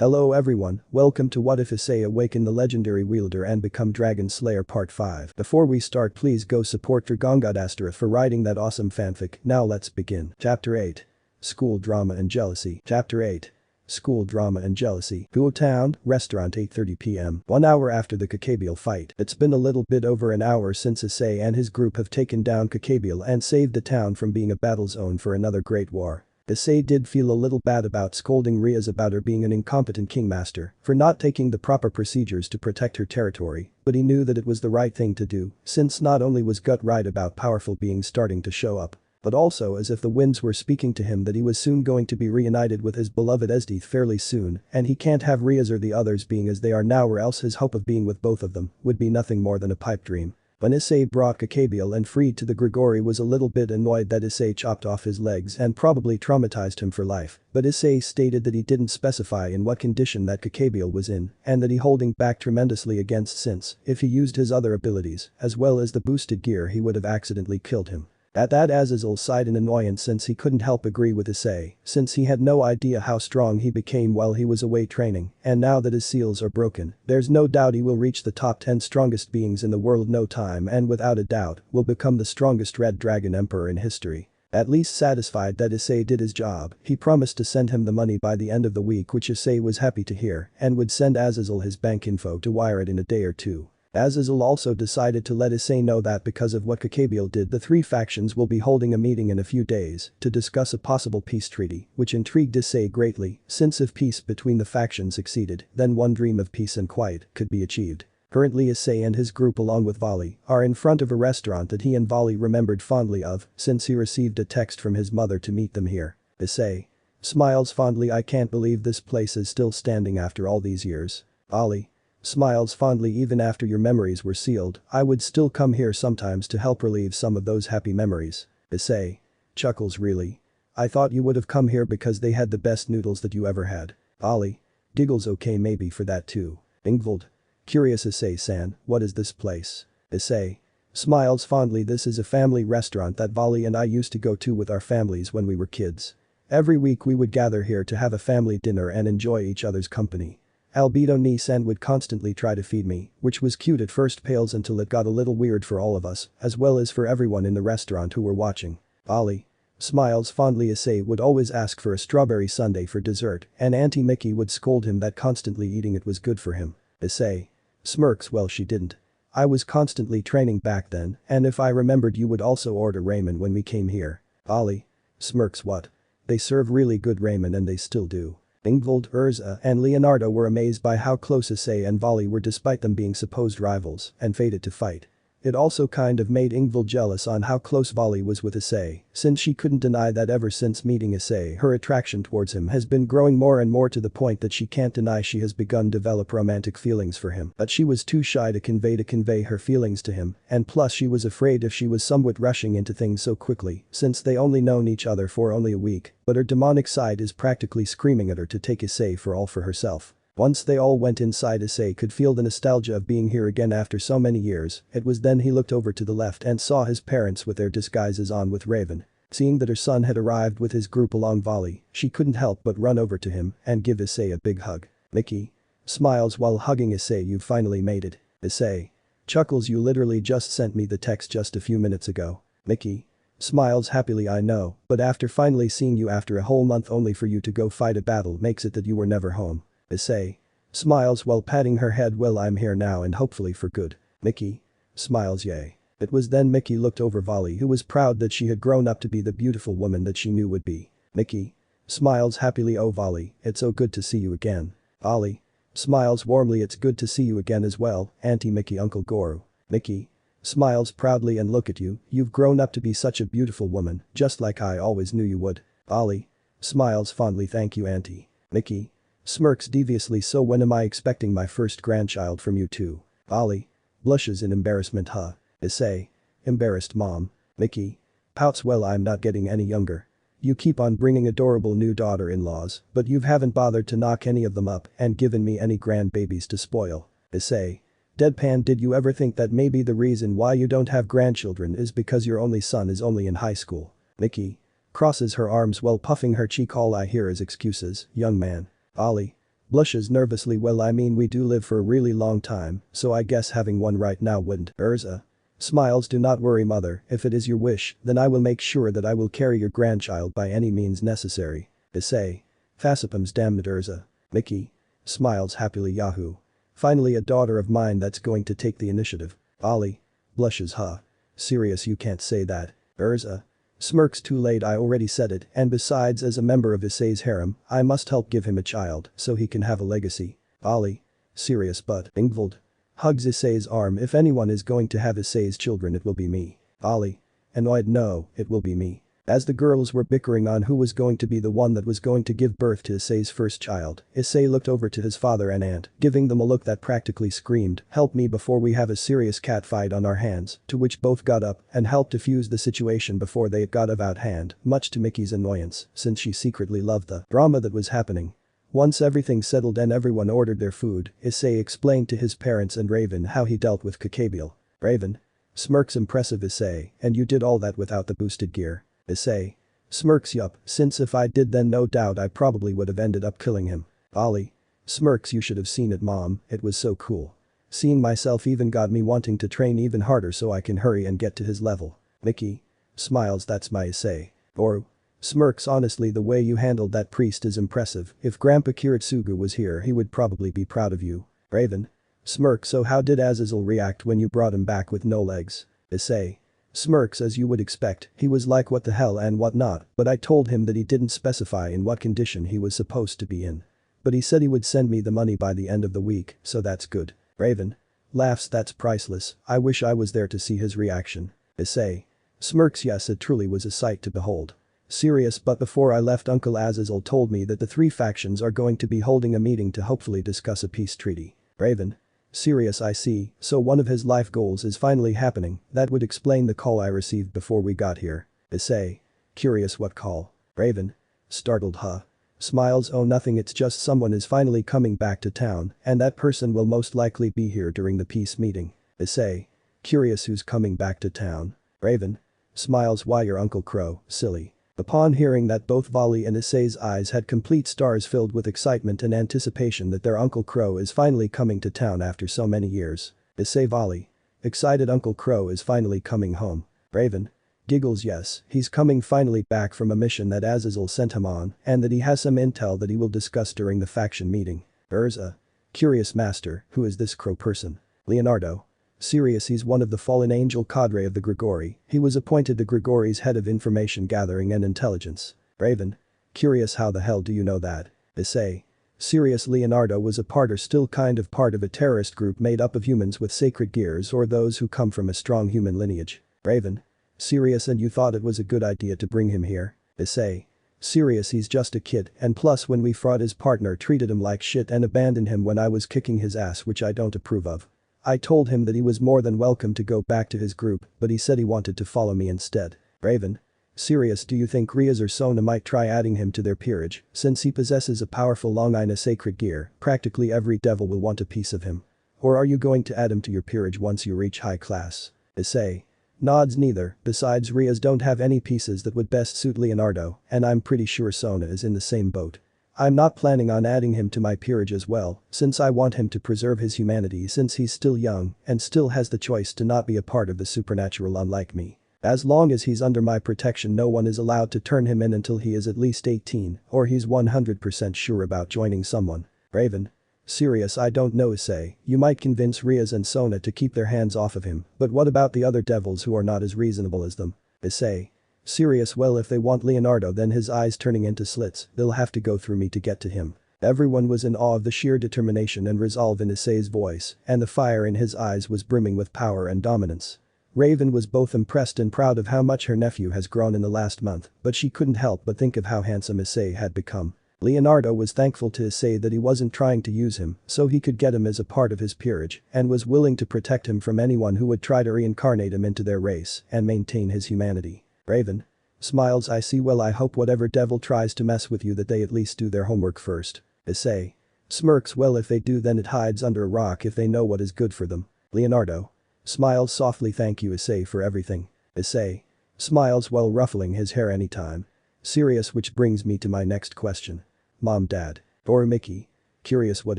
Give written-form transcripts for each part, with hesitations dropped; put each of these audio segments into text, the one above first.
Hello everyone, welcome to What If Issei Awaken the Legendary Wielder and Become Dragon Slayer Part 5. Before we start, please go support DragongodAstaroth for writing that awesome fanfic. Now let's begin. Chapter 8. School Drama and Jealousy. Chapter 8. School Drama and Jealousy. Hyoudou Town, restaurant 8:30 p.m. 1 hour after the Kakabiel fight. It's been a little bit over an hour since Issei and his group have taken down Kakabiel and saved the town from being a battle zone for another great war. Issei did feel a little bad about scolding Rias about her being an incompetent kingmaster for not taking the proper procedures to protect her territory, but he knew that it was the right thing to do, since not only was Gut right about powerful beings starting to show up, but also as if the winds were speaking to him that he was soon going to be reunited with his beloved Esdeath fairly soon, and he can't have Rias or the others being as they are now, or else his hope of being with both of them would be nothing more than a pipe dream. When Issei brought Kakabiel and freed to the Grigori was a little bit annoyed that Issei chopped off his legs and probably traumatized him for life, but Issei stated that he didn't specify in what condition that Kakabiel was in and that he holding back tremendously against, since if he used his other abilities as well as the boosted gear he would have accidentally killed him. At that, Azazel sighed in annoyance since he couldn't help agree with Issei, since he had no idea how strong he became while he was away training, and now that his seals are broken, there's no doubt he will reach the top 10 strongest beings in the world no time and without a doubt will become the strongest Red Dragon Emperor in history. At least satisfied that Issei did his job, he promised to send him the money by the end of the week, which Issei was happy to hear and would send Azazel his bank info to wire it in a day or two. Azazel also decided to let Issei know that because of what Kakabiel did, the three factions will be holding a meeting in a few days to discuss a possible peace treaty, which intrigued Issei greatly, since if peace between the factions succeeded, then one dream of peace and quiet could be achieved. Currently Issei and his group along with Vali are in front of a restaurant that he and Vali remembered fondly of since he received a text from his mother to meet them here. Issei smiles fondly. I can't believe this place is still standing after all these years. Vali smiles fondly. Even after your memories were sealed, I would still come here sometimes to help relieve some of those happy memories. Issei chuckles. Really? I thought you would have come here because they had the best noodles that you ever had. Vali giggles. Okay, maybe for that too. Ingvald curious. Issei-san, what is this place? Issei smiles fondly. This is a family restaurant that Vali and I used to go to with our families when we were kids. Every week we would gather here to have a family dinner and enjoy each other's company. Albedo Nisan would constantly try to feed me, which was cute at first pales until it got a little weird for all of us, as well as for everyone in the restaurant who were watching. Vali smiles fondly. Issei would always ask for a strawberry sundae for dessert, and Auntie Mickey would scold him that constantly eating it was good for him. Issei smirks. Well, she didn't. I was constantly training back then, and if I remembered you would also order ramen when we came here. Vali smirks. What? They serve really good ramen and they still do. Ingvald, Urza, and Leonardo were amazed by how close Issei and Vali were despite them being supposed rivals and fated to fight. It also kind of made Ingvald jealous on how close Vali was with Issei, since she couldn't deny that ever since meeting Issei her attraction towards him has been growing more and more to the point that she can't deny she has begun to develop romantic feelings for him, but she was too shy to convey her feelings to him, and plus she was afraid if she was somewhat rushing into things so quickly since they only known each other for only a week, but her demonic side is practically screaming at her to take Issei for all for herself. Once they all went inside, Issei could feel the nostalgia of being here again after so many years. It was then he looked over to the left and saw his parents with their disguises on with Raven. Seeing that her son had arrived with his group along Vali, she couldn't help but run over to him and give Issei a big hug. Mickey smiles while hugging Issei. You finally made it. Issei chuckles. You literally just sent me the text just a few minutes ago. Mickey smiles happily. I know, but after finally seeing you after a whole month only for you to go fight a battle makes it that you were never home. Issei smiles while patting her head. Well, I'm here now and hopefully for good. Mickey smiles. Yay. It was then Mickey looked over Vali, who was proud that she had grown up to be the beautiful woman that she knew would be. Mickey smiles happily. Oh Vali, it's so good to see you again. Vali smiles warmly. It's good to see you again as well, Auntie Mickey. Uncle Goro. Mickey smiles proudly. And look at you, you've grown up to be such a beautiful woman, just like I always knew you would. Vali smiles fondly. Thank you, Auntie. Mickey smirks deviously. So when am I expecting my first grandchild from you two? Vali blushes in embarrassment. Huh? Issei embarrassed. Mom. Mickey pouts. Well, I'm not getting any younger. You keep on bringing adorable new daughter-in-laws, but you haven't bothered to knock any of them up and given me any grandbabies to spoil. Issei deadpan. Did you ever think that maybe the reason why you don't have grandchildren is because your only son is only in high school? Mickey crosses her arms while puffing her cheek. All I hear is excuses, young man. Vali Blushes nervously. Well, I mean, we do live for a really long time, so I guess having one right now wouldn't. Urza. Smiles. Do not worry, mother, if it is your wish, then I will make sure that I will carry your grandchild by any means necessary. Issei. Facepums. Damn it, Urza. Mickey. Smiles happily. Yahoo. Finally a daughter of mine that's going to take the initiative. Ollie. Blushes. Huh. Serious, you can't say that. Urza. Smirks. Too late, I already said it, and besides, as a member of Issei's harem, I must help give him a child so he can have a legacy. Ollie. Serious, but Ingvald. Hugs Issei's arm. If anyone is going to have Issei's children, it will be me. Ollie. Annoyed. No, it will be me. As the girls were bickering on who was going to be the one that was going to give birth to Issei's first child, Issei looked over to his father and aunt, giving them a look that practically screamed, "Help me before we have a serious catfight on our hands," to which both got up and helped defuse the situation before they got out of hand, much to Mickey's annoyance, since she secretly loved the drama that was happening. Once everything settled and everyone ordered their food, Issei explained to his parents and Raven how he dealt with Kakabiel. Raven. Smirks. Impressive, Issei, and you did all that without the boosted gear. Issei. Smirks. Yup, since if I did then no doubt I probably would have ended up killing him. Ollie. Smirks. You should have seen it, mom, it was so cool. Seeing myself even got me wanting to train even harder so I can hurry and get to his level. Mickey. Smiles. That's my Issei. Or. Smirks. Honestly, the way you handled that priest is impressive. If Grandpa Kiritsugu was here, he would probably be proud of you. Raven. Smirks. So how did Azazel react when you brought him back with no legs? Issei. Smirks. As you would expect, he was like what the hell and what not, but I told him that he didn't specify in what condition he was supposed to be in. But he said he would send me the money by the end of the week, so that's good. Raven. Laughs. That's priceless, I wish I was there to see his reaction. Issei. Smirks. Yes, it truly was a sight to behold. Serious, but before I left, Uncle Azazel told me that the three factions are going to be holding a meeting to hopefully discuss a peace treaty. Raven. Serious. I see, so one of his life goals is finally happening. That would explain the call I received before we got here. Issei. Curious, what call? Raven. Startled. Huh. Smiles. Oh, nothing, it's just someone is finally coming back to town, and that person will most likely be here during the peace meeting. Issei. Curious, who's coming back to town? Raven. Smiles. Why, your Uncle Crow, silly. Upon hearing that, both Volley and Issei's eyes had complete stars filled with excitement and anticipation that their Uncle Crow is finally coming to town after so many years. Issei. Volley. Excited. Uncle Crow is finally coming home. Raven. Giggles. Yes, he's coming finally back from a mission that Azazel sent him on, and that he has some intel that he will discuss during the faction meeting. Urza. Curious, master, who is this crow person? Leonardo. Serious. He's one of the fallen angel cadre of the Grigori. He was appointed the Grigori's head of information gathering and intelligence. Raven. Curious, how the hell do you know that? Issei. Serious. Leonardo was a part or still kind of part of a terrorist group made up of humans with sacred gears or those who come from a strong human lineage. Raven. Serious. And you thought it was a good idea to bring him here? Issei. Serious. He's just a kid, and plus when we fought his partner treated him like shit and abandoned him when I was kicking his ass, which I don't approve of. I told him that he was more than welcome to go back to his group, but he said he wanted to follow me instead. Raven. Serious. Do you think Rias or Sona might try adding him to their peerage? Since he possesses a powerful Longina sacred gear, practically every devil will want a piece of him. Or are you going to add him to your peerage once you reach high class? Issei. Nods. Neither, besides Rias don't have any pieces that would best suit Leonardo, and I'm pretty sure Sona is in the same boat. I'm not planning on adding him to my peerage as well, since I want him to preserve his humanity since he's still young and still has the choice to not be a part of the supernatural unlike me. As long as he's under my protection, no one is allowed to turn him in until he is at least 18 or he's 100% sure about joining someone. Raven. Serious. I don't know, Issei, you might convince Rias and Sona to keep their hands off of him, but what about the other devils who are not as reasonable as them? Issei. Serious. Well, if they want Leonardo, then his eyes turning into slits, they'll have to go through me to get to him. Everyone was in awe of the sheer determination and resolve in Issei's voice, and the fire in his eyes was brimming with power and dominance. Raven was both impressed and proud of how much her nephew has grown in the last month, but she couldn't help but think of how handsome Issei had become. Leonardo was thankful to Issei that he wasn't trying to use him so he could get him as a part of his peerage and was willing to protect him from anyone who would try to reincarnate him into their race and maintain his humanity. Raven. Smiles. I see. Well, I hope whatever devil tries to mess with you that they at least do their homework first. Issei. Smirks. Well, if they do, then it hides under a rock if they know what is good for them. Leonardo. Smiles softly. Thank you, Issei, for everything. Issei. Smiles while ruffling his hair. Anytime. Serious. Which brings me to my next question. Mom, Dad. Or Mickey. Curious, what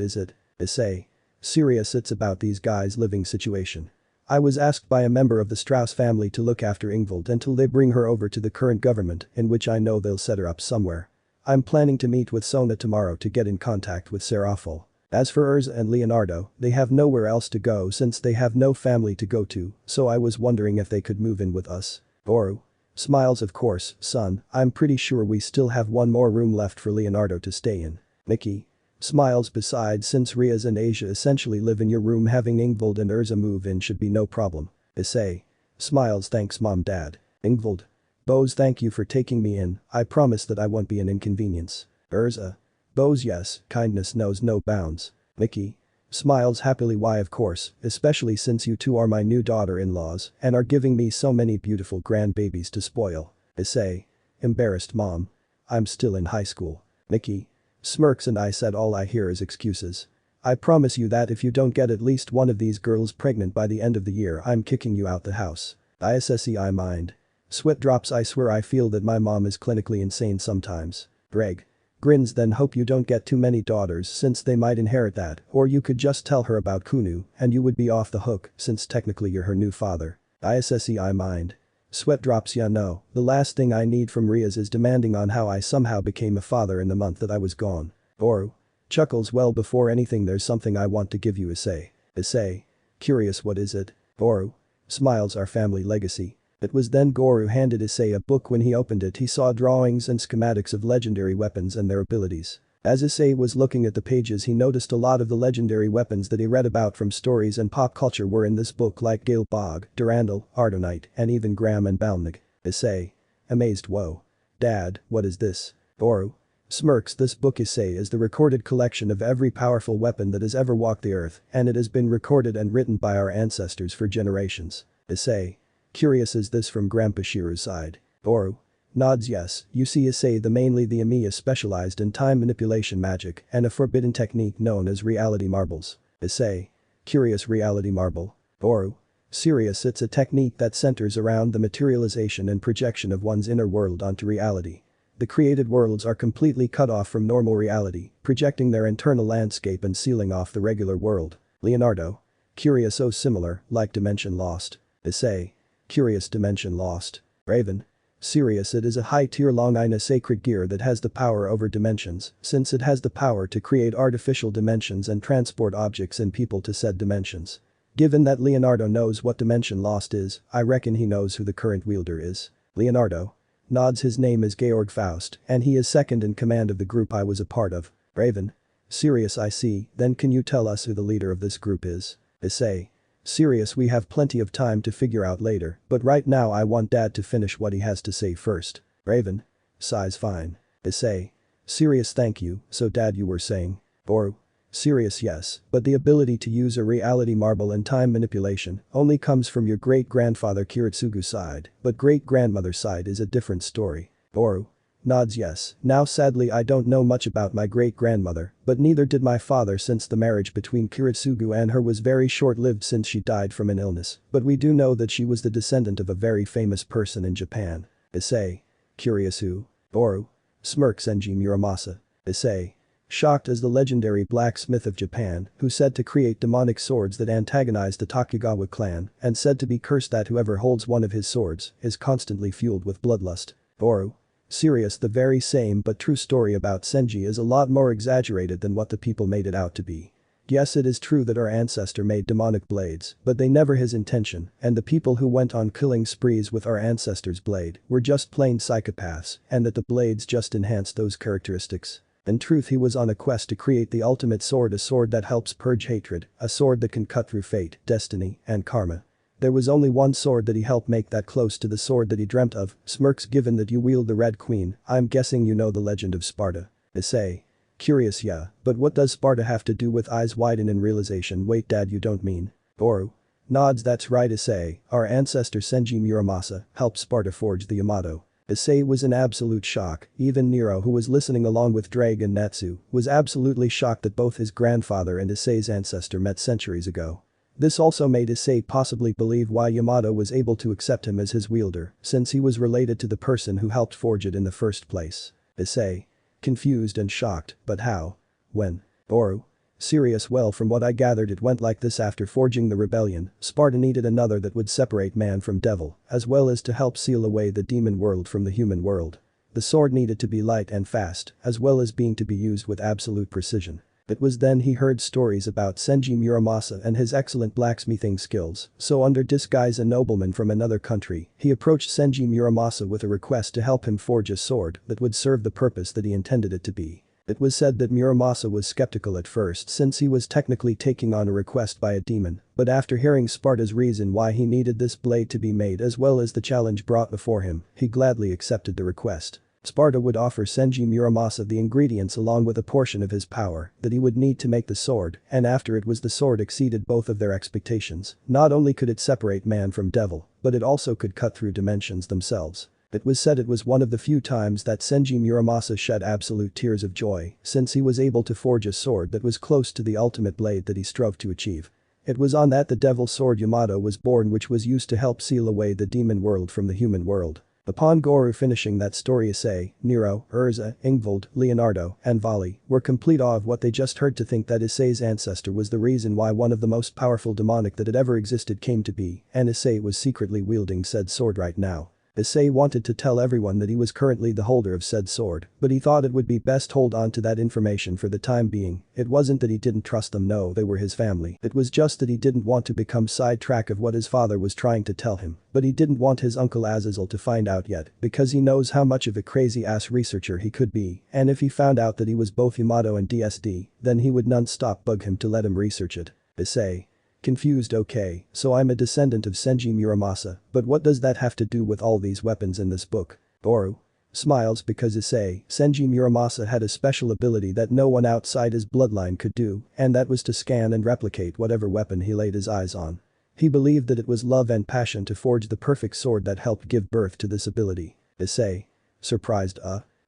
is it? Issei. Serious, it's about these guys' living situation. I was asked by a member of the Strauss family to look after Ingvild until they bring her over to the current government, in which I know they'll set her up somewhere. I'm planning to meet with Sona tomorrow to get in contact with Serafel. As for Urza and Leonardo, they have nowhere else to go since they have no family to go to, so I was wondering if they could move in with us. Boru. Smiles, of course, son, I'm pretty sure we still have one more room left for Leonardo to stay in. Mickey. Smiles, besides, since Rias and Asia essentially live in your room, having Ingvild and Urza move in should be no problem. Issei. Smiles, thanks mom dad. Ingvild. Bose, thank you for taking me in, I promise that I won't be an inconvenience. Urza. Bose, yes, kindness knows no bounds. Mickey. Smiles happily, why of course, especially since you two are my new daughter-in-laws and are giving me so many beautiful grandbabies to spoil. Issei. Embarrassed mom. I'm still in high school. Mickey. Smirks, and I said all I hear is excuses. I promise you that if you don't get at least one of these girls pregnant by the end of the year, I'm kicking you out the house. Issei mind. Sweat drops, I swear I feel that my mom is clinically insane sometimes. Ddraig. Grins, then hope you don't get too many daughters since they might inherit that, or you could just tell her about Kunu and you would be off the hook since technically you're her new father. Issei mind. Sweat drops, yeah no, the last thing I need from Rias is demanding on how I somehow became a father in the month that I was gone. Boru. Chuckles, well before anything there's something I want to give you, Issei. Issei. Curious, what is it? Boru. Smiles, our family legacy. It was then Goru handed Issei a book. When he opened it he saw drawings and schematics of legendary weapons and their abilities. As Issei was looking at the pages he noticed a lot of the legendary weapons that he read about from stories and pop culture were in this book, like Gale Bog, Durandal, Ardonite, and even Graham and Balmig. Issei. Amazed, whoa. Dad, what is this? Boru. Smirks, this book Issei is the recorded collection of every powerful weapon that has ever walked the earth, and it has been recorded and written by our ancestors for generations. Issei. Curious, is this from Grandpa Shiru's side? Boru. Nods, yes, you see Issei, mainly the Amiya specialized in time manipulation magic and a forbidden technique known as reality marbles. Issei. Curious, reality marble? Boru. Serious, it's a technique that centers around the materialization and projection of one's inner world onto reality. The created worlds are completely cut off from normal reality, projecting their internal landscape and sealing off the regular world. Leonardo. Curious, oh similar, like Dimension Lost. Issei. Curious, Dimension Lost. Raven. Serious, it is a high-tier Long-Ina sacred gear that has the power over dimensions, since it has the power to create artificial dimensions and transport objects and people to said dimensions. Given that Leonardo knows what Dimension Lost is, I reckon he knows who the current wielder is. Leonardo. Nods, his name is Georg Faust, and he is second in command of the group I was a part of. Raven. Serious, I see, then can you tell us who the leader of this group is? Issei. Serious, we have plenty of time to figure out later, but right now I want Dad to finish what he has to say first. Raven. Sighs, fine. Issei. Serious, thank you, so Dad, you were saying? Boru. Serious, yes, but the ability to use a reality marble and time manipulation only comes from your great-grandfather Kiritsugu's side, but great-grandmother's side is a different story. Boru. Nods, yes, now sadly I don't know much about my great-grandmother, but neither did my father since the marriage between Kiritsugu and her was very short-lived since she died from an illness, but we do know that she was the descendant of a very famous person in Japan. Issei. Curious who? Boru. Smirks, Enji Muramasa. Issei. Shocked, as the legendary blacksmith of Japan, who said to create demonic swords that antagonize the Tokugawa clan and said to be cursed that whoever holds one of his swords is constantly fueled with bloodlust. Boru. Serious, the very same but true story about Senji is a lot more exaggerated than what the people made it out to be. Yes, it is true that our ancestor made demonic blades, but they never his intention, and the people who went on killing sprees with our ancestor's blade were just plain psychopaths, and that the blades just enhanced those characteristics. In truth, he was on a quest to create the ultimate sword, a sword that helps purge hatred, a sword that can cut through fate, destiny, and karma. There was only one sword that he helped make that close to the sword that he dreamt of. Smirks, given that you wield the Red Queen, I'm guessing you know the legend of Sparta. Issei. Curious, yeah, but what does Sparta have to do with eyes widen in realization? Wait, Dad, you don't mean? Boru. Nods, that's right, Issei, our ancestor Senji Muramasa helped Sparta forge the Yamato. Issei was in absolute shock, even Nero, who was listening along with Ddraig and Natsu, was absolutely shocked that both his grandfather and Issei's ancestor met centuries ago. This also made Issei possibly believe why Yamato was able to accept him as his wielder, since he was related to the person who helped forge it in the first place. Issei. Confused and shocked, but how? When? Oru. Serious. Well, from what I gathered it went like this: after forging the rebellion, Sparta needed another that would separate man from devil, as well as to help seal away the demon world from the human world. The sword needed to be light and fast, as well as being to be used with absolute precision. It was then he heard stories about Senji Muramasa and his excellent blacksmithing skills, so under disguise a nobleman from another country, he approached Senji Muramasa with a request to help him forge a sword that would serve the purpose that he intended it to be. It was said that Muramasa was skeptical at first since he was technically taking on a request by a demon, but after hearing Sparta's reason why he needed this blade to be made as well as the challenge brought before him, he gladly accepted the request. Sparta would offer Senji Muramasa the ingredients along with a portion of his power that he would need to make the sword, and after it was the sword exceeded both of their expectations. Not only could it separate man from devil, but it also could cut through dimensions themselves. It was said it was one of the few times that Senji Muramasa shed absolute tears of joy since he was able to forge a sword that was close to the ultimate blade that he strove to achieve. It was on that the devil sword Yamato was born, which was used to help seal away the demon world from the human world. Upon Goru finishing that story, Issei, Nero, Urza, Ingvald, Leonardo, and Vali were complete awe of what they just heard. To think that Issei's ancestor was the reason why one of the most powerful demonic that had ever existed came to be, and Issei was secretly wielding said sword right now. Issei wanted to tell everyone that he was currently the holder of said sword, but he thought it would be best hold on to that information for the time being. It wasn't that he didn't trust them, no, they were his family. It was just that he didn't want to become sidetracked of what his father was trying to tell him, but he didn't want his uncle Azazel to find out yet, because he knows how much of a crazy-ass researcher he could be, and if he found out that he was both Yamato and DSD, then he would non-stop bug him to let him research it. Issei. Confused. Okay, so I'm a descendant of Senji Muramasa, but what does that have to do with all these weapons in this book? Oru. Smiles because Issei, Senji Muramasa had a special ability that no one outside his bloodline could do, and that was to scan and replicate whatever weapon he laid his eyes on. He believed that it was love and passion to forge the perfect sword that helped give birth to this ability. Issei. Surprised.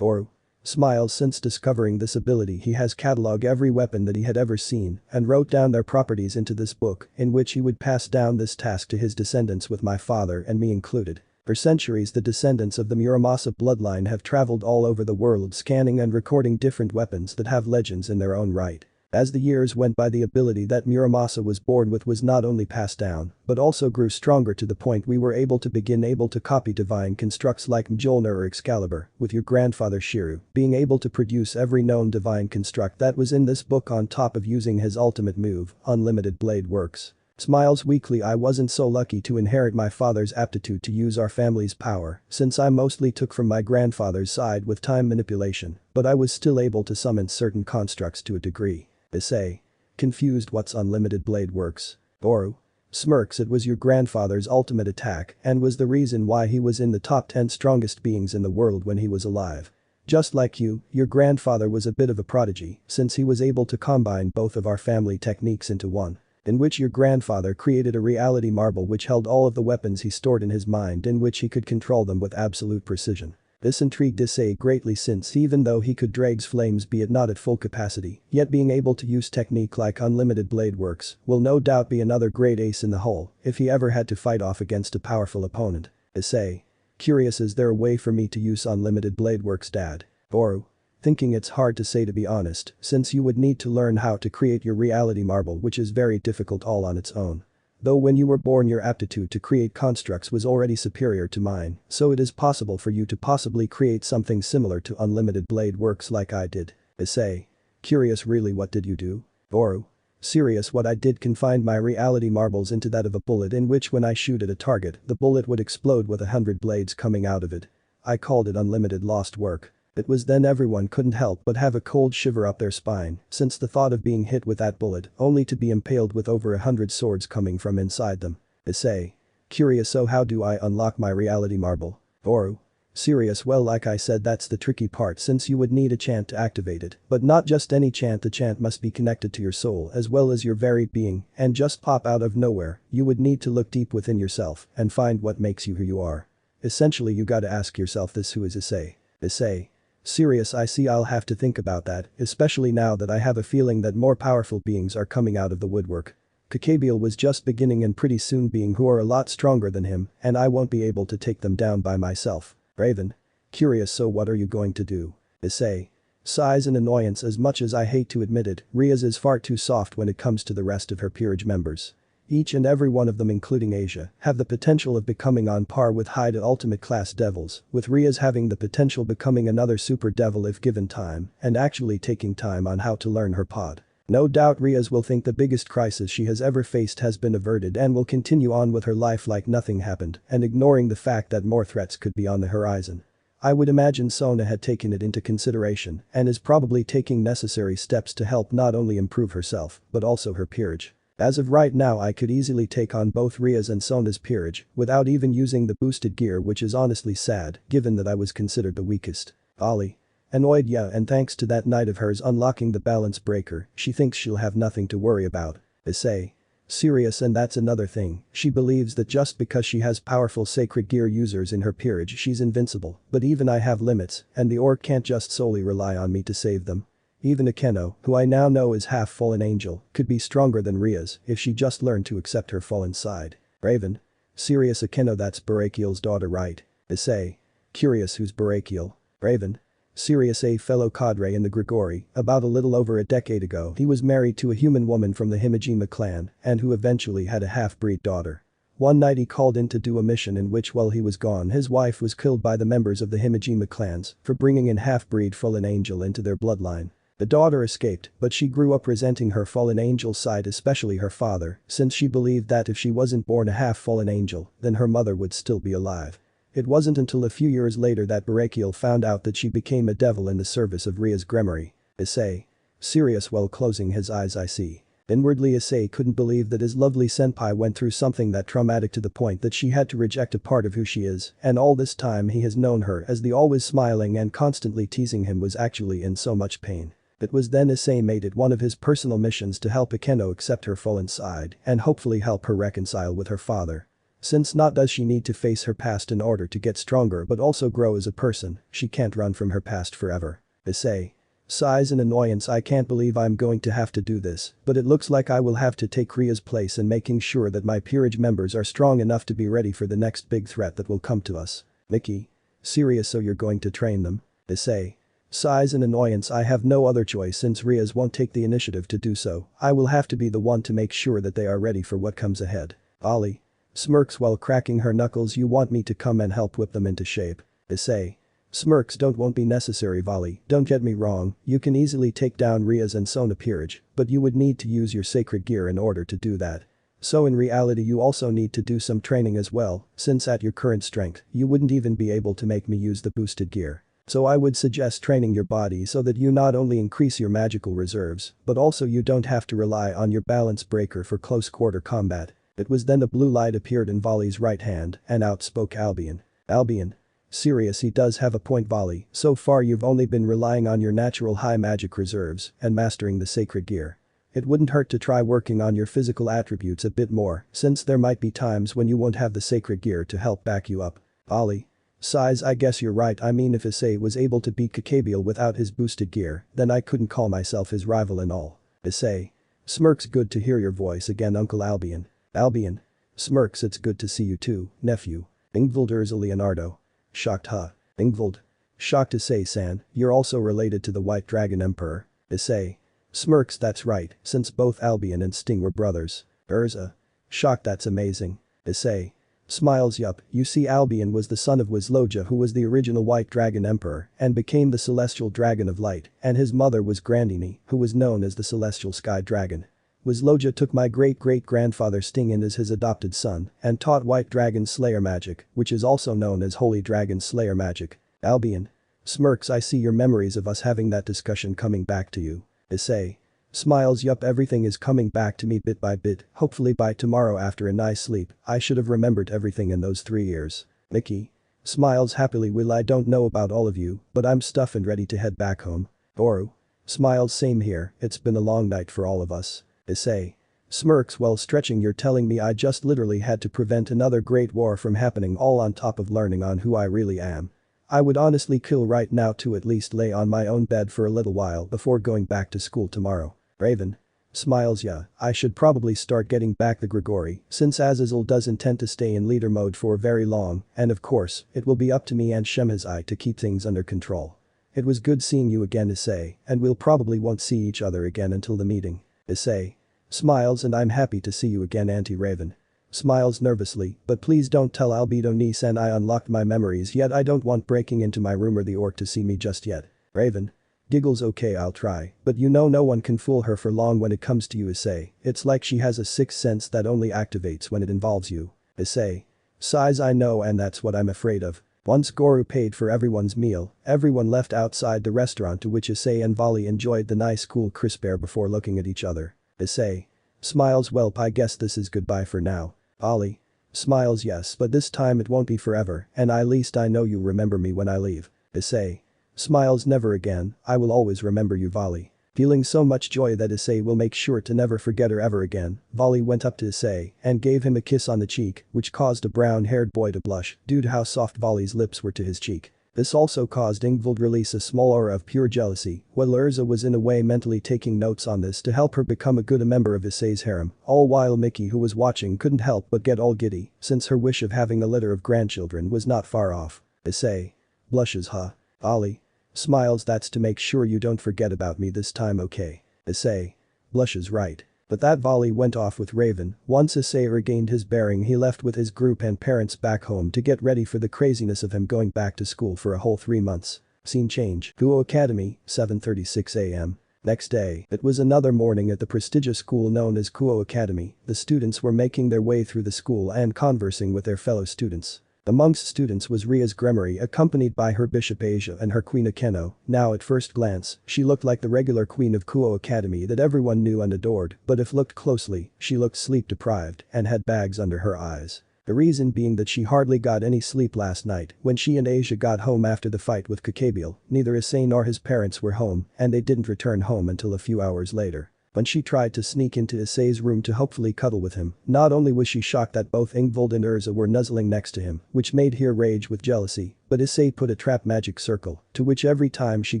Oru. Smiles. Since discovering this ability he has cataloged every weapon that he had ever seen and wrote down their properties into this book in which he would pass down this task to his descendants, with my father and me included. For centuries the descendants of the Muramasa bloodline have traveled all over the world scanning and recording different weapons that have legends in their own right. As the years went by, the ability that Muramasa was born with was not only passed down, but also grew stronger to the point we were able to copy divine constructs like Mjolnir or Excalibur, with your grandfather Shiru being able to produce every known divine construct that was in this book on top of using his ultimate move, Unlimited Blade Works. Smiles weakly. I wasn't so lucky to inherit my father's aptitude to use our family's power, since I mostly took from my grandfather's side with time manipulation, but I was still able to summon certain constructs to a degree. Issei. Confused. What's Unlimited Blade Works? Oru. Smirks. It was your grandfather's ultimate attack and was the reason why he was in the top 10 strongest beings in the world when he was alive. Just like you, your grandfather was a bit of a prodigy since he was able to combine both of our family techniques into one, in which your grandfather created a reality marble which held all of the weapons he stored in his mind, in which he could control them with absolute precision. This intrigued Issei greatly since even though he could Ddraig's flames be it not at full capacity, yet being able to use technique like Unlimited Blade Works will no doubt be another great ace in the hole if he ever had to fight off against a powerful opponent. Issei. Curious. Is there a way for me to use Unlimited Blade Works, Dad? Oru. Thinking it's hard to say, to be honest, since you would need to learn how to create your reality marble, which is very difficult all on its own. Though when you were born your aptitude to create constructs was already superior to mine, so it is possible for you to possibly create something similar to Unlimited Blade Works like I did. Issei. Curious. Really, what did you do? Oru. Serious. What I did, confined my reality marbles into that of a bullet, in which when I shoot at a target the bullet would explode with 100 blades coming out of it. I called it Unlimited Lost Work. It was then everyone couldn't help but have a cold shiver up their spine since the thought of being hit with that bullet only to be impaled with over 100 swords coming from inside them. Issei. Curious. So how do I unlock my reality marble? Oru. Serious. Well, like I said, that's the tricky part since you would need a chant to activate it, but not just any chant. The chant must be connected to your soul as well as your very being and just pop out of nowhere. You would need to look deep within yourself and find what makes you who you are. Essentially you gotta ask yourself this: who is Issei? Issei. Serious. I see. I'll have to think about that, especially now that I have a feeling that more powerful beings are coming out of the woodwork. Kakabiel was just beginning and pretty soon being who are a lot stronger than him, and I won't be able to take them down by myself. Raven. Curious. So what are you going to do? Issei. Sighs in annoyance. As much as I hate to admit it, Rias is far too soft when it comes to the rest of her peerage members. Each and every one of them, including Asia, have the potential of becoming on par with high to ultimate class devils, with Rias having the potential becoming another super devil if given time, and actually taking time on how to learn her pod. No doubt Rias will think the biggest crisis she has ever faced has been averted and will continue on with her life like nothing happened, and ignoring the fact that more threats could be on the horizon. I would imagine Sona had taken it into consideration and is probably taking necessary steps to help not only improve herself, but also her peerage. As of right now, I could easily take on both Rias and Sona's peerage without even using the boosted gear, which is honestly sad given that I was considered the weakest. Ollie. Annoyed, yeah, and thanks to that knight of hers unlocking the balance breaker, she thinks she'll have nothing to worry about. Issei. Serious, and that's another thing, she believes that just because she has powerful sacred gear users in her peerage she's invincible, but even I have limits, and the orc can't just solely rely on me to save them. Even Akeno, who I now know is half fallen angel, could be stronger than Rias if she just learned to accept her fallen side. Raven. Serious. Akeno, that's Barakiel's daughter, right? Issei. Curious, who's Barakiel? Raven. Serious, a fellow cadre in the Grigori. About a little over a decade ago he was married to a human woman from the Himejima clan and who eventually had a half-breed daughter. One night he called in to do a mission in which while he was gone his wife was killed by the members of the Himejima clans for bringing in half-breed fallen angel into their bloodline. The daughter escaped, but she grew up resenting her fallen angel side, especially her father, since she believed that if she wasn't born a half-fallen angel, then her mother would still be alive. It wasn't until a few years later that Barakiel found out that she became a devil in the service of Rias Gremory. Issei. Serious. While closing his eyes, I see. Inwardly, Issei couldn't believe that his lovely senpai went through something that traumatic to the point that she had to reject a part of who she is, and all this time he has known her as the always smiling and constantly teasing him was actually in so much pain. It was then Issei made it one of his personal missions to help Akeno accept her fallen side and hopefully help her reconcile with her father. Since not does she need to face her past in order to get stronger but also grow as a person, she can't run from her past forever. Issei. Sighs in annoyance. I can't believe I'm going to have to do this, but it looks like I will have to take Ria's place in making sure that my peerage members are strong enough to be ready for the next big threat that will come to us. Mickey. Serious. So you're going to train them? Issei. Sighs in annoyance. I have no other choice since Rias won't take the initiative to do so. I will have to be the one to make sure that they are ready for what comes ahead. Ollie. Smirks while cracking her knuckles. You want me to come and help whip them into shape? Issei. Smirks. Won't be necessary, Volley, don't get me wrong, you can easily take down Rias and Sona peerage, but you would need to use your sacred gear in order to do that. So in reality you also need to do some training as well, since at your current strength, you wouldn't even be able to make me use the boosted gear. So I would suggest training your body so that you not only increase your magical reserves, but also you don't have to rely on your balance breaker for close quarter combat. It was then a blue light appeared in Volley's right hand and out spoke Albion. Albion. Serious. He does have a point, Volley, so far you've only been relying on your natural high magic reserves and mastering the sacred gear. It wouldn't hurt to try working on your physical attributes a bit more since there might be times when you won't have the sacred gear to help back you up. Ollie. Sighs. I guess you're right. I mean, if Issei was able to beat Kakabiel without his boosted gear, then I couldn't call myself his rival and all. Issei. Smirks. Good to hear your voice again, Uncle Albion. Albion. Smirks. It's good to see you too, nephew. Ingvild Urza Leonardo. Shocked, huh? Ingvild. Shocked. Issei-san, you're also related to the White Dragon Emperor. Issei. Smirks. That's right, since both Albion and Sting were brothers. Urza. Shocked. That's amazing. Issei. Smiles. Yup, you see, Albion was the son of Wisloja, who was the original White Dragon Emperor and became the Celestial Dragon of Light, and his mother was Grandini, who was known as the Celestial Sky Dragon. Wisloja took my great-great-grandfather Sting in as his adopted son and taught White Dragon Slayer magic, which is also known as Holy Dragon Slayer magic. Albion. Smirks. I see your memories of us having that discussion coming back to you. Issei. Smiles. Yup, everything is coming back to me bit by bit, hopefully by tomorrow after a nice sleep, I should have remembered everything in those 3 years. Mickey. Smiles happily. Will, I don't know about all of you, but I'm stuffed and ready to head back home. Oru. Smiles. Same here, it's been a long night for all of us. Issei. Smirks. Well, stretching, you're telling me I just literally had to prevent another great war from happening, all on top of learning on who I really am. I would honestly kill right now to at least lay on my own bed for a little while before going back to school tomorrow. Raven. Smiles. Yeah, I should probably start getting back the Grigori since Azazel does intend to stay in leader mode for very long, and of course, it will be up to me and Shemhazai to keep things under control. It was good seeing you again, Issei, and we'll probably won't see each other again until the meeting. Issei. Smiles, and I'm happy to see you again, Auntie Raven. Smiles nervously, but please don't tell Albedo niece and I unlocked my memories yet. I don't want breaking into my room or the orc to see me just yet. Raven. Giggles, okay, I'll try, but you know no one can fool her for long when it comes to you, Issei. It's like she has a sixth sense that only activates when it involves you. Issei. Sighs, I know, and that's what I'm afraid of. Once Guru paid for everyone's meal, everyone left outside the restaurant, to which Issei and Volley enjoyed the nice cool crisp air before looking at each other. Issei. Smiles, welp, I guess this is goodbye for now. Volley. Smiles, yes, but this time it won't be forever, and at least I know you remember me when I leave. Issei. Smiles, never again, I will always remember you, Volley. Feeling so much joy that Issei will make sure to never forget her ever again, Volley went up to Issei and gave him a kiss on the cheek, which caused a brown-haired boy to blush due to how soft Volley's lips were to his cheek. This also caused Ingvild release a small aura of pure jealousy, while Urza was in a way mentally taking notes on this to help her become a good member of Issei's harem, all while Mickey, who was watching, couldn't help but get all giddy since her wish of having a litter of grandchildren was not far off. Issei. Blushes, huh? Volley. Smiles, that's to make sure you don't forget about me this time, okay? Issei. Blushes, right. But that Volley went off with Raven. Once Issei regained his bearing, he left with his group and parents back home to get ready for the craziness of him going back to school for a whole 3 months. Scene change. Kuo Academy, 7:36 a.m. Next day, it was another morning at the prestigious school known as Kuo Academy. The students were making their way through the school and conversing with their fellow students. Amongst students was Rias Gremory, accompanied by her Bishop Asia and her Queen Akeno. Now at first glance, she looked like the regular queen of Kuo Academy that everyone knew and adored, but if looked closely, she looked sleep-deprived and had bags under her eyes. The reason being that she hardly got any sleep last night. When she and Asia got home after the fight with Kakabiel, neither Issei nor his parents were home, and they didn't return home until a few hours later. When she tried to sneak into Issei's room to hopefully cuddle with him, not only was she shocked that both Ingvild and Urza were nuzzling next to him, which made her rage with jealousy, but Issei put a trap magic circle, to which every time she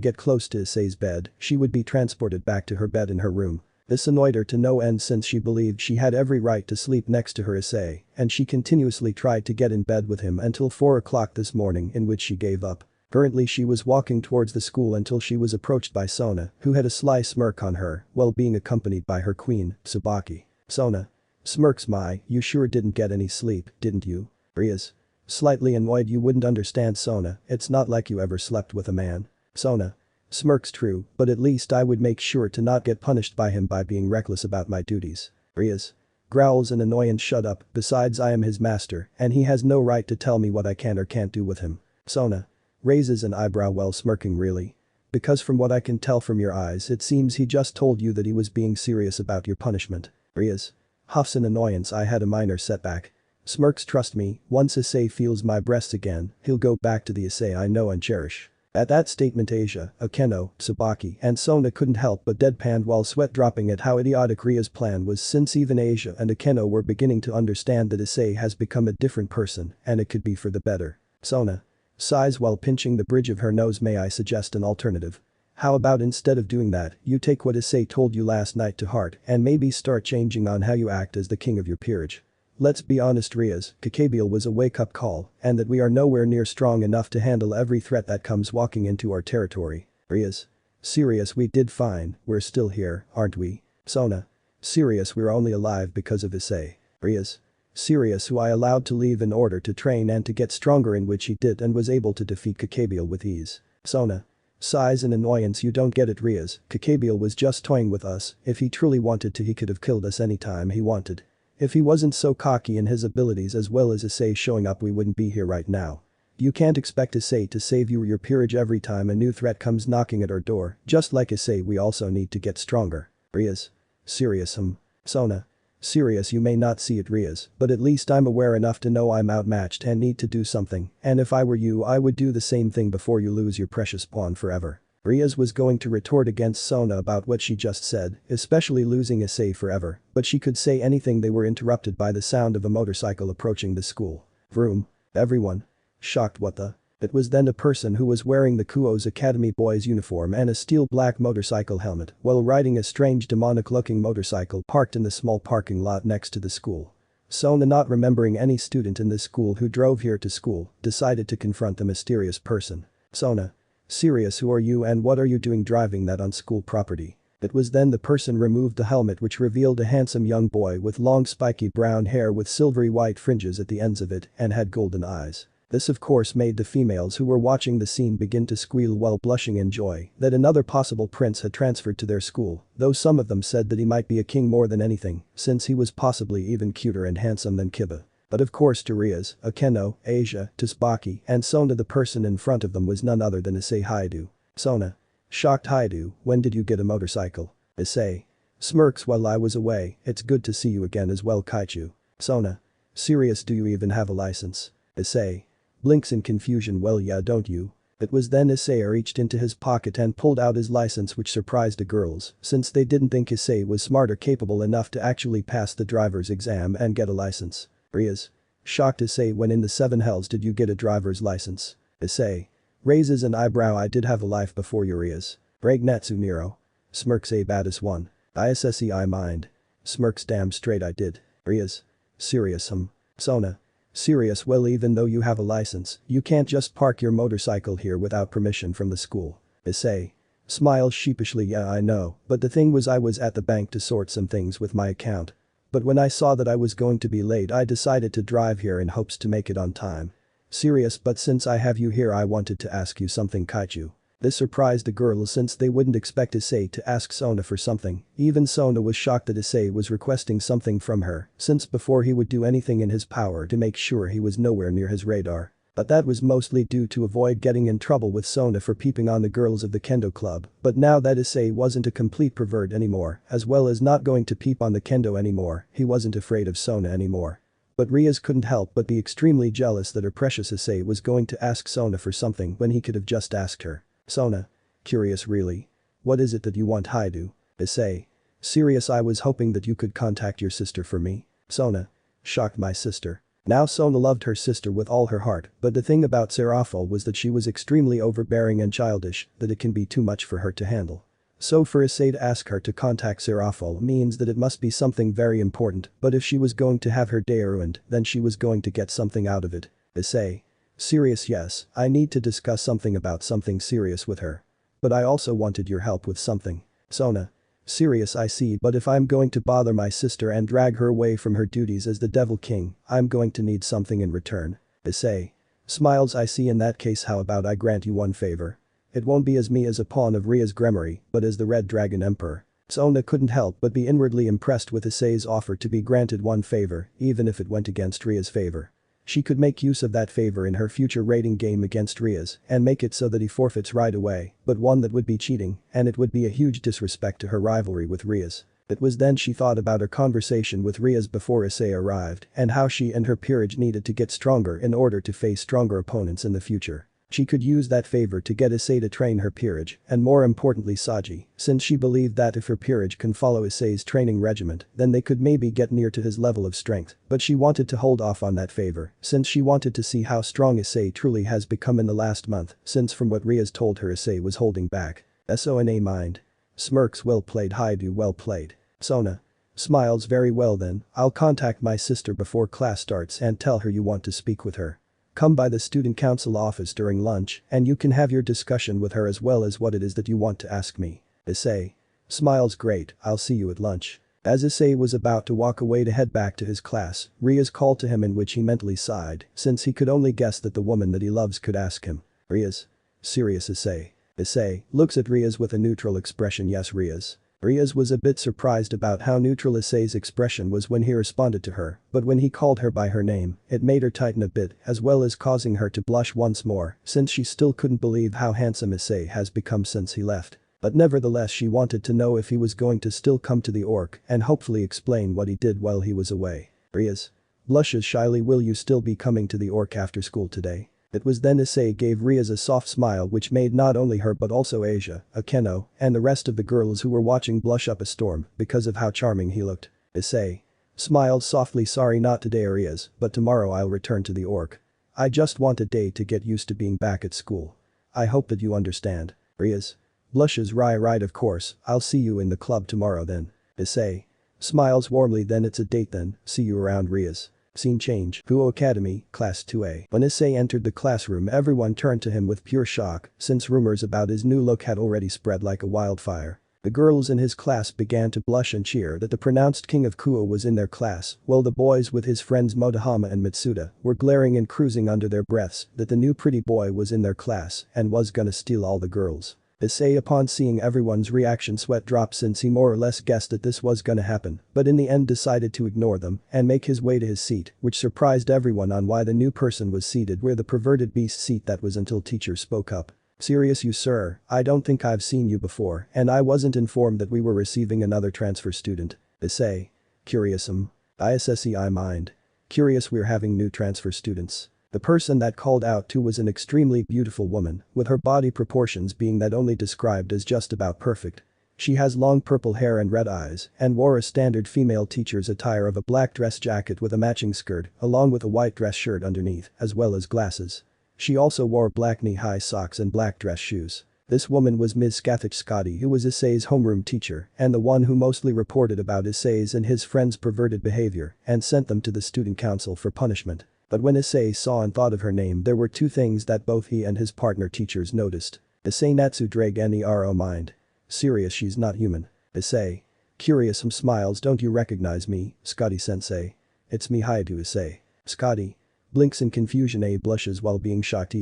get close to Issei's bed, she would be transported back to her bed in her room. This annoyed her to no end since she believed she had every right to sleep next to her Issei, and she continuously tried to get in bed with him until 4 o'clock this morning, in which she gave up. Currently she was walking towards the school until she was approached by Sona, who had a sly smirk on her while being accompanied by her queen, Tsubaki. Sona. Smirks, you sure didn't get any sleep, didn't you? Rias. Slightly annoyed, you wouldn't understand, Sona, it's not like you ever slept with a man. Sona. Smirks, true, but at least I would make sure to not get punished by him by being reckless about my duties. Rias. Growls in annoyance, shut up, besides I am his master and he has no right to tell me what I can or can't do with him. Sona. Raises an eyebrow while smirking, really? Because from what I can tell from your eyes it seems he just told you that he was being serious about your punishment. Rias. Huffs in annoyance, I had a minor setback. Smirks, trust me, once Issei feels my breasts again, he'll go back to the Issei I know and cherish. At that statement Asia, Akeno, Tsubaki and Sona couldn't help but deadpan while sweat dropping at how idiotic Ria's plan was, since even Asia and Akeno were beginning to understand that Issei has become a different person and it could be for the better. Sona. Sighs while pinching the bridge of her nose, may I suggest an alternative? How about instead of doing that, you take what Issei told you last night to heart and maybe start changing on how you act as the king of your peerage. Let's be honest, Rias, Kakabiel was a wake-up call and that we are nowhere near strong enough to handle every threat that comes walking into our territory. Rias. Serious, we did fine, we're still here, aren't we? Sona. Serious, we're only alive because of Issei. Rias. Serious, who I allowed to leave in order to train and to get stronger, in which he did and was able to defeat Kakabiel with ease. Sona. Sighs in annoyance, you don't get it, Rias, Kakabiel was just toying with us. If he truly wanted to he could have killed us anytime he wanted. If he wasn't so cocky in his abilities as well as Issei showing up, we wouldn't be here right now. You can't expect Issei to save you or your peerage every time a new threat comes knocking at our door. Just like Issei, we also need to get stronger. Rias. Serious, Sona. Serious, you may not see it, Rias, but at least I'm aware enough to know I'm outmatched and need to do something, and if I were you I would do the same thing before you lose your precious pawn forever. Rias was going to retort against Sona about what she just said, especially losing Issei forever, but she could say anything. They were interrupted by the sound of a motorcycle approaching the school. Vroom. Everyone. Shocked, what the? It was then a person who was wearing the Kuo's Academy boy's uniform and a steel black motorcycle helmet while riding a strange demonic-looking motorcycle parked in the small parking lot next to the school. Sona, not remembering any student in this school who drove here to school, decided to confront the mysterious person. Sona. Serious, who are you and what are you doing driving that on school property? It was then the person removed the helmet, which revealed a handsome young boy with long spiky brown hair with silvery white fringes at the ends of it and had golden eyes. This of course made the females who were watching the scene begin to squeal while blushing in joy that another possible prince had transferred to their school, though some of them said that he might be a king more than anything, since he was possibly even cuter and handsome than Kiba. But of course to Rias, Akeno, Asia, Tsubaki, and Sona, the person in front of them was none other than Issei Hyoudou. Sona. Shocked Hyoudou, when did you get a motorcycle? Issei. Smirks, while I was away, it's good to see you again as well, Kaichu. Sona. Serious, do you even have a license? Issei. Blinks in confusion, well yeah, don't you? It was then Issei reached into his pocket and pulled out his license, which surprised the girls since they didn't think Issei was smart or capable enough to actually pass the driver's exam and get a license. Rias. Shocked Issei, when in the seven hells did you get a driver's license? Issei. Raises an eyebrow, I did have a life before you, Rias. Ddraig Natsu Nero. Smirks, a baddest one. Issei mind. Smirks, damn straight I did. Rias. Serious, Sona. Serious, well even though you have a license, you can't just park your motorcycle here without permission from the school. Issei. Smiles sheepishly, yeah I know, but the thing was I was at the bank to sort some things with my account. But when I saw that I was going to be late, I decided to drive here in hopes to make it on time. Serious, but since I have you here I wanted to ask you something, Kaichu. This surprised the girls since they wouldn't expect Issei to ask Sona for something. Even Sona was shocked that Issei was requesting something from her, since before he would do anything in his power to make sure he was nowhere near his radar. But that was mostly due to avoid getting in trouble with Sona for peeping on the girls of the kendo club. But now that Issei wasn't a complete pervert anymore, as well as not going to peep on the kendo anymore, he wasn't afraid of Sona anymore. But Rias couldn't help but be extremely jealous that her precious Issei was going to ask Sona for something when he could have just asked her. Sona. Curious, really? What is it that you want, Hyoudou? Issei. Serious, I was hoping that you could contact your sister for me. Sona. Shocked, my sister. Now Sona loved her sister with all her heart, but the thing about Serafal was that she was extremely overbearing and childish, that it can be too much for her to handle. So for Issei to ask her to contact Serafal means that it must be something very important, but if she was going to have her day ruined, then she was going to get something out of it. Issei. Serious, yes, I need to discuss something about something serious with her. But I also wanted your help with something. Sona. Serious, I see, but if I'm going to bother my sister and drag her away from her duties as the Devil King, I'm going to need something in return. Issei. Smiles, I see, in that case how about I grant you one favor? It won't be as me as a pawn of Ria's Gremory, but as the Red Dragon Emperor. Sona couldn't help but be inwardly impressed with Issei's offer to be granted one favor, even if it went against Ria's favor. She could make use of that favor in her future raiding game against Rias and make it so that he forfeits right away, but one that would be cheating, and it would be a huge disrespect to her rivalry with Rias. It was then she thought about her conversation with Rias before Issei arrived and how she and her peerage needed to get stronger in order to face stronger opponents in the future. She could use that favor to get Issei to train her peerage, and more importantly Saji, since she believed that if her peerage can follow Issei's training regiment, then they could maybe get near to his level of strength, but she wanted to hold off on that favor, since she wanted to see how strong Issei truly has become in the last month, since from what Rias told her Issei was holding back. Sona mind. Smirks, well played Hyoudou, well played. Sona. Smiles, very well then, I'll contact my sister before class starts and tell her you want to speak with her. Come by the student council office during lunch and you can have your discussion with her as well as what it is that you want to ask me. Issei. Smiles, great, I'll see you at lunch. As Issei was about to walk away to head back to his class, Rias called to him, in which he mentally sighed since he could only guess that the woman that he loves could ask him. Rias. Serious Issei. Issei looks at Rias with a neutral expression. Yes, Rias. Rias was a bit surprised about how neutral Issei's expression was when he responded to her, but when he called her by her name, it made her tighten a bit as well as causing her to blush once more since she still couldn't believe how handsome Issei has become since he left. But nevertheless she wanted to know if he was going to still come to the orc and hopefully explain what he did while he was away. Rias. Blushes shyly, will you still be coming to the orc after school today? It was then Issei gave Rias a soft smile which made not only her but also Asia, Akeno, and the rest of the girls who were watching blush up a storm because of how charming he looked. Issei. Smiled softly, sorry not today Rias, but tomorrow I'll return to the orc. I just want a day to get used to being back at school. I hope that you understand. Rias. Blushes, right of course, I'll see you in the club tomorrow then. Issei. Smiles warmly, then it's a date then, see you around Rias. Scene change. Kuo Academy, Class 2A. When Issei entered the classroom everyone turned to him with pure shock since rumors about his new look had already spread like a wildfire. The girls in his class began to blush and cheer that the pronounced king of Kuo was in their class, while the boys with his friends Motohama and Mitsuda were glaring and cruising under their breaths that the new pretty boy was in their class and was gonna steal all the girls. Issei upon seeing everyone's reaction sweat dropped since he more or less guessed that this was gonna happen, but in the end decided to ignore them and make his way to his seat, which surprised everyone on why the new person was seated where the perverted beast seat that was until teacher spoke up. Serious you sir, I don't think I've seen you before and I wasn't informed that we were receiving another transfer student. Issei. Curious ISSEI mind. Curious we're having new transfer students. The person that called out to was an extremely beautiful woman, with her body proportions being that only described as just about perfect. She has long purple hair and red eyes and wore a standard female teacher's attire of a black dress jacket with a matching skirt along with a white dress shirt underneath as well as glasses. She also wore black knee-high socks and black dress shoes. This woman was Ms. Scotty who was Issei's homeroom teacher and the one who mostly reported about Issei's and his friends' perverted behavior and sent them to the student council for punishment. But when Issei saw and thought of her name there were two things that both he and his partner teachers noticed. Issei natsu Ddraig nero mind. Serious she's not human. Issei. Curious smiles don't you recognize me, Scotty-sensei? It's me Hyoudou Issei. Scotty. Blinks in confusion blushes while being shocked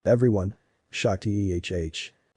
Everyone. Shocked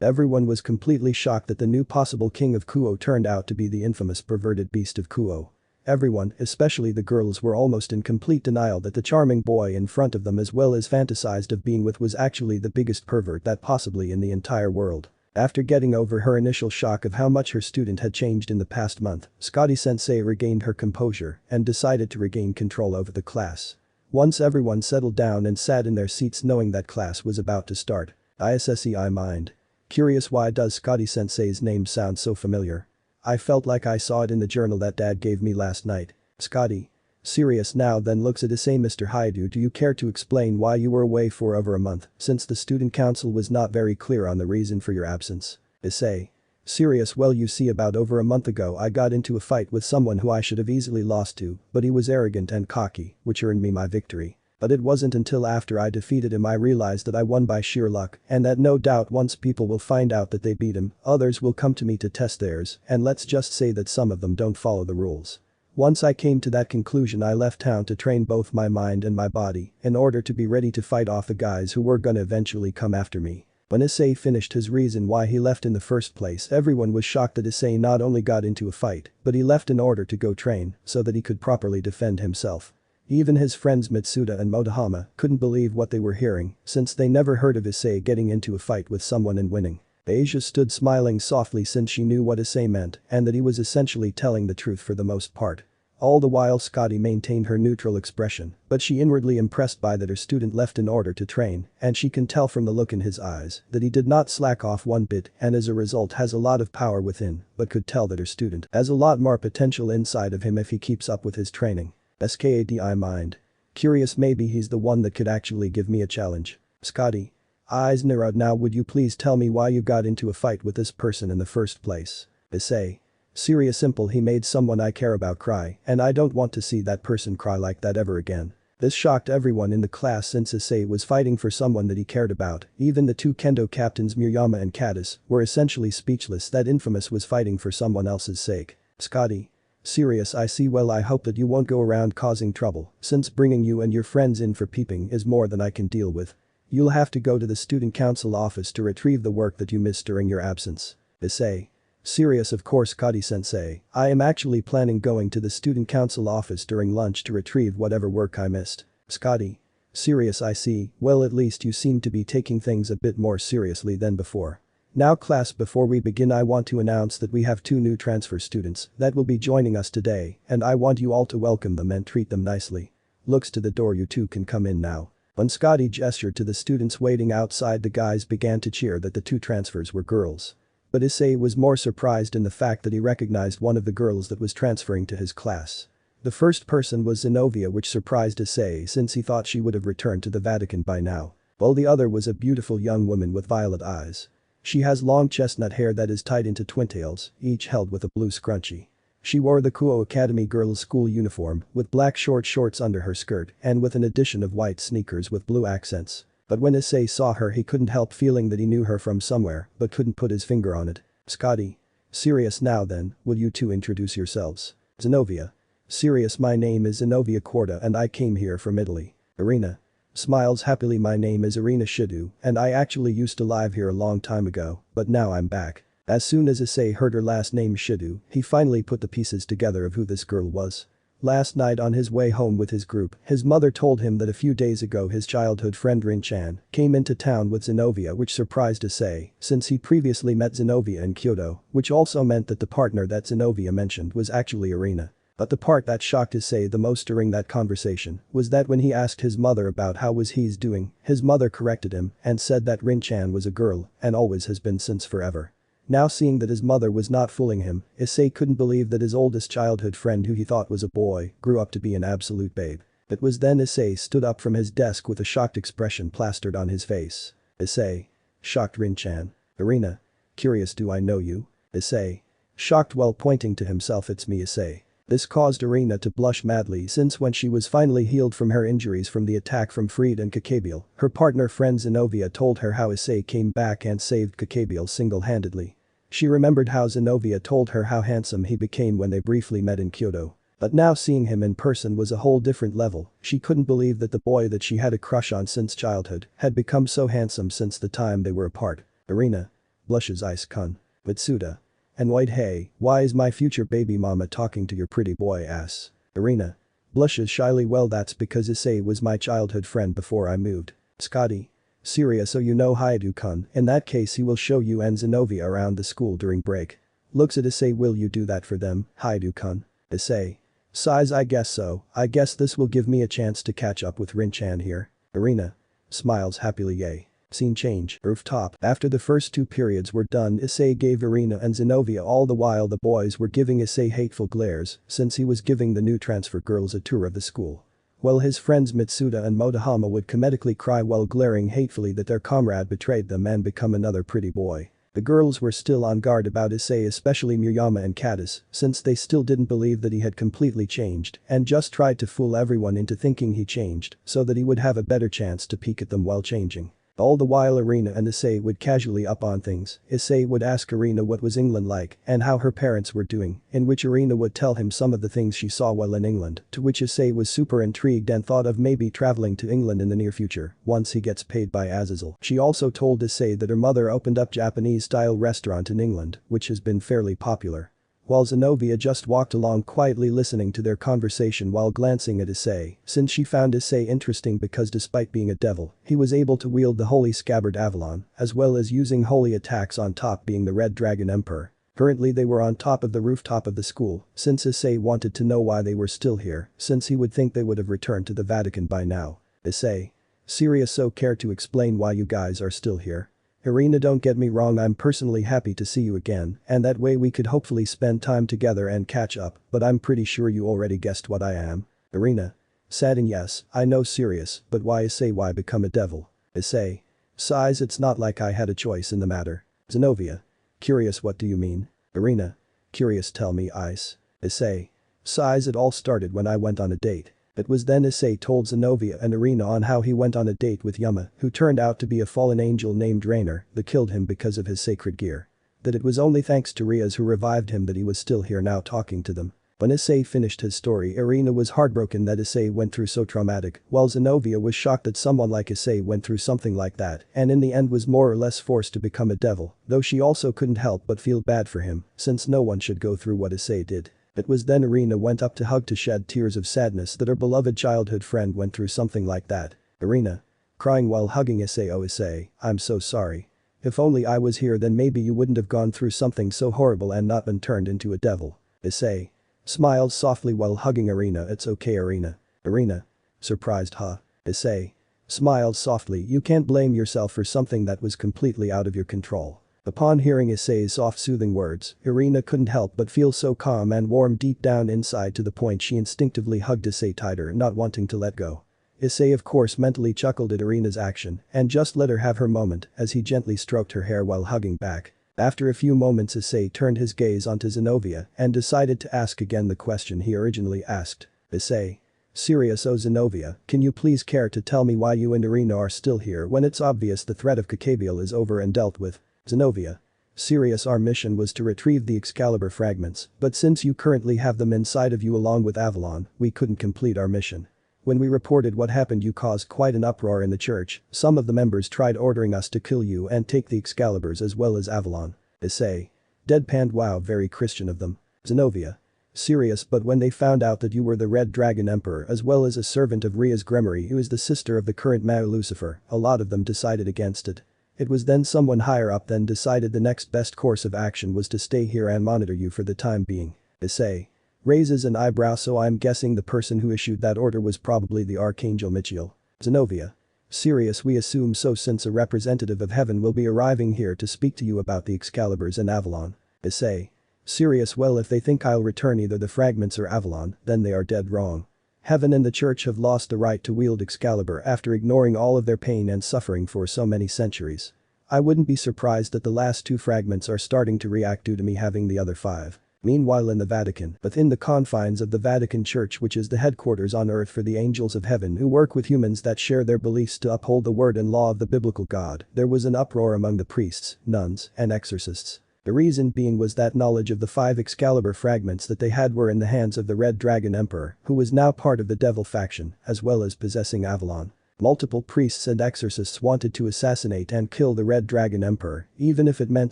Everyone was completely shocked that the new possible king of Kuo turned out to be the infamous perverted beast of Kuo. Everyone, especially the girls, were almost in complete denial that the charming boy in front of them as well as fantasized of being with was actually the biggest pervert that possibly in the entire world. After getting over her initial shock of how much her student had changed in the past month, Scotty-sensei regained her composure and decided to regain control over the class. Once everyone settled down and sat in their seats knowing that class was about to start. ISSEI mind. Curious why does Scotty-sensei's name sound so familiar? I felt like I saw it in the journal that dad gave me last night. Scotty. Serious now then looks at Issei. Mr. Hyoudou, do you care to explain why you were away for over a month since the student council was not very clear on the reason for your absence? Issei. Serious well you see about over a month ago I got into a fight with someone who I should have easily lost to, but he was arrogant and cocky, which earned me my victory. But it wasn't until after I defeated him I realized that I won by sheer luck and that no doubt once people will find out that they beat him, others will come to me to test theirs and let's just say that some of them don't follow the rules. Once I came to that conclusion I left town to train both my mind and my body in order to be ready to fight off the guys who were gonna eventually come after me. When Issei finished his reason why he left in the first place everyone was shocked that Issei not only got into a fight, but he left in order to go train so that he could properly defend himself. Even his friends Mitsuda and Motohama couldn't believe what they were hearing since they never heard of Issei getting into a fight with someone and winning. Asia stood smiling softly since she knew what Issei meant and that he was essentially telling the truth for the most part. All the while Scotty maintained her neutral expression, but she inwardly impressed by that her student left in order to train and she can tell from the look in his eyes that he did not slack off one bit and as a result has a lot of power within but could tell that her student has a lot more potential inside of him if he keeps up with his training. Skadi mind. Curious maybe he's the one that could actually give me a challenge. Scotty. Eyes narrowed now would you please tell me why you got into a fight with this person in the first place? Issei. Serious simple he made someone I care about cry and I don't want to see that person cry like that ever again. This shocked everyone in the class since Issei was fighting for someone that he cared about, even the two kendo captains Murayama and Caddis were essentially speechless that Infamous was fighting for someone else's sake. Scotty. Serious I see well I hope that you won't go around causing trouble since bringing you and your friends in for peeping is more than I can deal with. You'll have to go to the student council office to retrieve the work that you missed during your absence. Issei. Serious of course Scotty-sensei, I am actually planning going to the student council office during lunch to retrieve whatever work I missed. Scotty. Serious I see, well at least you seem to be taking things a bit more seriously than before. Now class before we begin I want to announce that we have two new transfer students that will be joining us today and I want you all to welcome them and treat them nicely. Looks to the door you two can come in now. When Scotty gestured to the students waiting outside the guys began to cheer that the two transfers were girls. But Issei was more surprised in the fact that he recognized one of the girls that was transferring to his class. The first person was Zenobia which surprised Issei since he thought she would have returned to the Vatican by now. While the other was a beautiful young woman with violet eyes. She has long chestnut hair that is tied into twintails, each held with a blue scrunchie. She wore the Kuo Academy girls' school uniform with black short shorts under her skirt and with an addition of white sneakers with blue accents. But when Issei saw her he couldn't help feeling that he knew her from somewhere but couldn't put his finger on it. Scotty. Serious now then, will you two introduce yourselves? Zenobia. Serious, my name is Zenobia Corda and I came here from Italy. Irina. Smiles happily, my name is Issei Hyoudou and I actually used to live here a long time ago, but now I'm back. As soon as Issei heard her last name Hyoudou, he finally put the pieces together of who this girl was. Last night on his way home with his group, his mother told him that a few days ago his childhood friend Rin-chan came into town with Zenobia, which surprised Issei since he previously met Zenobia in Kyoto, which also meant that the partner that Zenobia mentioned was actually Irina. But the part that shocked Issei the most during that conversation was that when he asked his mother about how was he's doing, his mother corrected him and said that Rin-chan was a girl and always has been since forever. Now seeing that his mother was not fooling him, Issei couldn't believe that his oldest childhood friend who he thought was a boy grew up to be an absolute babe. It was then Issei stood up from his desk with a shocked expression plastered on his face. Issei. Shocked Rin-chan. Irina. Curious, do I know you? Issei. Shocked while pointing to himself, it's me Issei. This caused Irina to blush madly since when she was finally healed from her injuries from the attack from Fried and Kakabiel, her partner friend Zenobia told her how Issei came back and saved Kakabiel single-handedly. She remembered how Zenobia told her how handsome he became when they briefly met in Kyoto. But now seeing him in person was a whole different level. She couldn't believe that the boy that she had a crush on since childhood had become so handsome since the time they were apart. Irina. Blushes Ice-kun. Mitsuda. Annoyed, hey, why is my future baby mama talking to your pretty boy ass? Irina. Blushes shyly, well that's because Issei was my childhood friend before I moved. Scotty. Serious, so you know Hyoudou-kun, in that case he will show you and Zenobia around the school during break. Looks at Issei, will you do that for them, Hyoudou-kun? Issei. Sighs, I guess so, I guess this will give me a chance to catch up with Rin-chan here. Irina. Smiles happily, yay. Scene change, rooftop. After the first two periods were done, Issei gave Irina and Zenobia, all the while the boys were giving Issei hateful glares since he was giving the new transfer girls a tour of the school. While his friends Mitsuda and Motohama would comedically cry while glaring hatefully that their comrade betrayed them and become another pretty boy. The girls were still on guard about Issei, especially Miyama and Katis, since they still didn't believe that he had completely changed and just tried to fool everyone into thinking he changed so that he would have a better chance to peek at them while changing. All the while Irina and Issei would casually up on things. Issei would ask Irina what was England like and how her parents were doing, in which Irina would tell him some of the things she saw while in England, to which Issei was super intrigued and thought of maybe traveling to England in the near future once he gets paid by Azazel. She also told Issei that her mother opened up Japanese-style restaurant in England, which has been fairly popular. While Zenobia just walked along quietly listening to their conversation while glancing at Issei, since she found Issei interesting because despite being a devil, he was able to wield the holy scabbard Avalon, as well as using holy attacks on top being the Red Dragon Emperor. Currently they were on top of the rooftop of the school, since Issei wanted to know why they were still here, since he would think they would have returned to the Vatican by now. Issei. Serious, so care to explain why you guys are still here? Irina, don't get me wrong, I'm personally happy to see you again and that way we could hopefully spend time together and catch up, but I'm pretty sure you already guessed what I am. Irina. Sad and yes, I know, serious, but why Issei, why become a devil? Issei. Sighs, it's not like I had a choice in the matter. Zenobia. Curious, what do you mean? Irina. Curious, tell me Ice. Issei. Sighs, it all started when I went on a date. It was then Issei told Zenobia and Irina on how he went on a date with Yuma, who turned out to be a fallen angel named Rainer that killed him because of his sacred gear. That it was only thanks to Rias who revived him that he was still here now talking to them. When Issei finished his story, Irina was heartbroken that Issei went through so traumatic, while Zenobia was shocked that someone like Issei went through something like that and in the end was more or less forced to become a devil, though she also couldn't help but feel bad for him, since no one should go through what Issei did. It was then Irina went up to hug to shed tears of sadness that her beloved childhood friend went through something like that. Irina. Crying while hugging Issei, oh Issei, I'm so sorry. If only I was here, then maybe you wouldn't have gone through something so horrible and not been turned into a devil. Issei. Smiles softly while hugging Irina, it's okay Irina. Irina. Surprised, huh? Issei. Smiles softly, you can't blame yourself for something that was completely out of your control. Upon hearing Issei's soft soothing words, Irina couldn't help but feel so calm and warm deep down inside to the point she instinctively hugged Issei tighter, not wanting to let go. Issei of course mentally chuckled at Irina's action and just let her have her moment as he gently stroked her hair while hugging back. After a few moments Issei turned his gaze onto Zenobia and decided to ask again the question he originally asked. Issei. Serious, oh Zenobia, can you please care to tell me why you and Irina are still here when it's obvious the threat of Kakabiel is over and dealt with? Zenobia. Serious, our mission was to retrieve the Excalibur fragments, but since you currently have them inside of you along with Avalon, we couldn't complete our mission. When we reported what happened you caused quite an uproar in the church, some of the members tried ordering us to kill you and take the Excaliburs as well as Avalon. Issei. Deadpanned, wow, very Christian of them. Zenobia. Serious, but when they found out that you were the Red Dragon Emperor as well as a servant of Rias Gremory who is the sister of the current Mao Lucifer, a lot of them decided against it. It was then someone higher up then decided the next best course of action was to stay here and monitor you for the time being. Issei. Raises an eyebrow, so I'm guessing the person who issued that order was probably the Archangel Michiel. Zenobia. Serious, we assume so since a representative of heaven will be arriving here to speak to you about the Excaliburs and Avalon. Issei. Serious, well if they think I'll return either the fragments or Avalon, then they are dead wrong. Heaven and the church have lost the right to wield Excalibur after ignoring all of their pain and suffering for so many centuries. I wouldn't be surprised that the last 2 fragments are starting to react due to me having the other 5. Meanwhile in the Vatican, within the confines of the Vatican Church, which is the headquarters on earth for the angels of heaven who work with humans that share their beliefs to uphold the word and law of the biblical God, there was an uproar among the priests, nuns, and exorcists. The reason being was that knowledge of the 5 Excalibur fragments that they had were in the hands of the Red Dragon Emperor, who was now part of the Devil faction, as well as possessing Avalon. Multiple priests and exorcists wanted to assassinate and kill the Red Dragon Emperor, even if it meant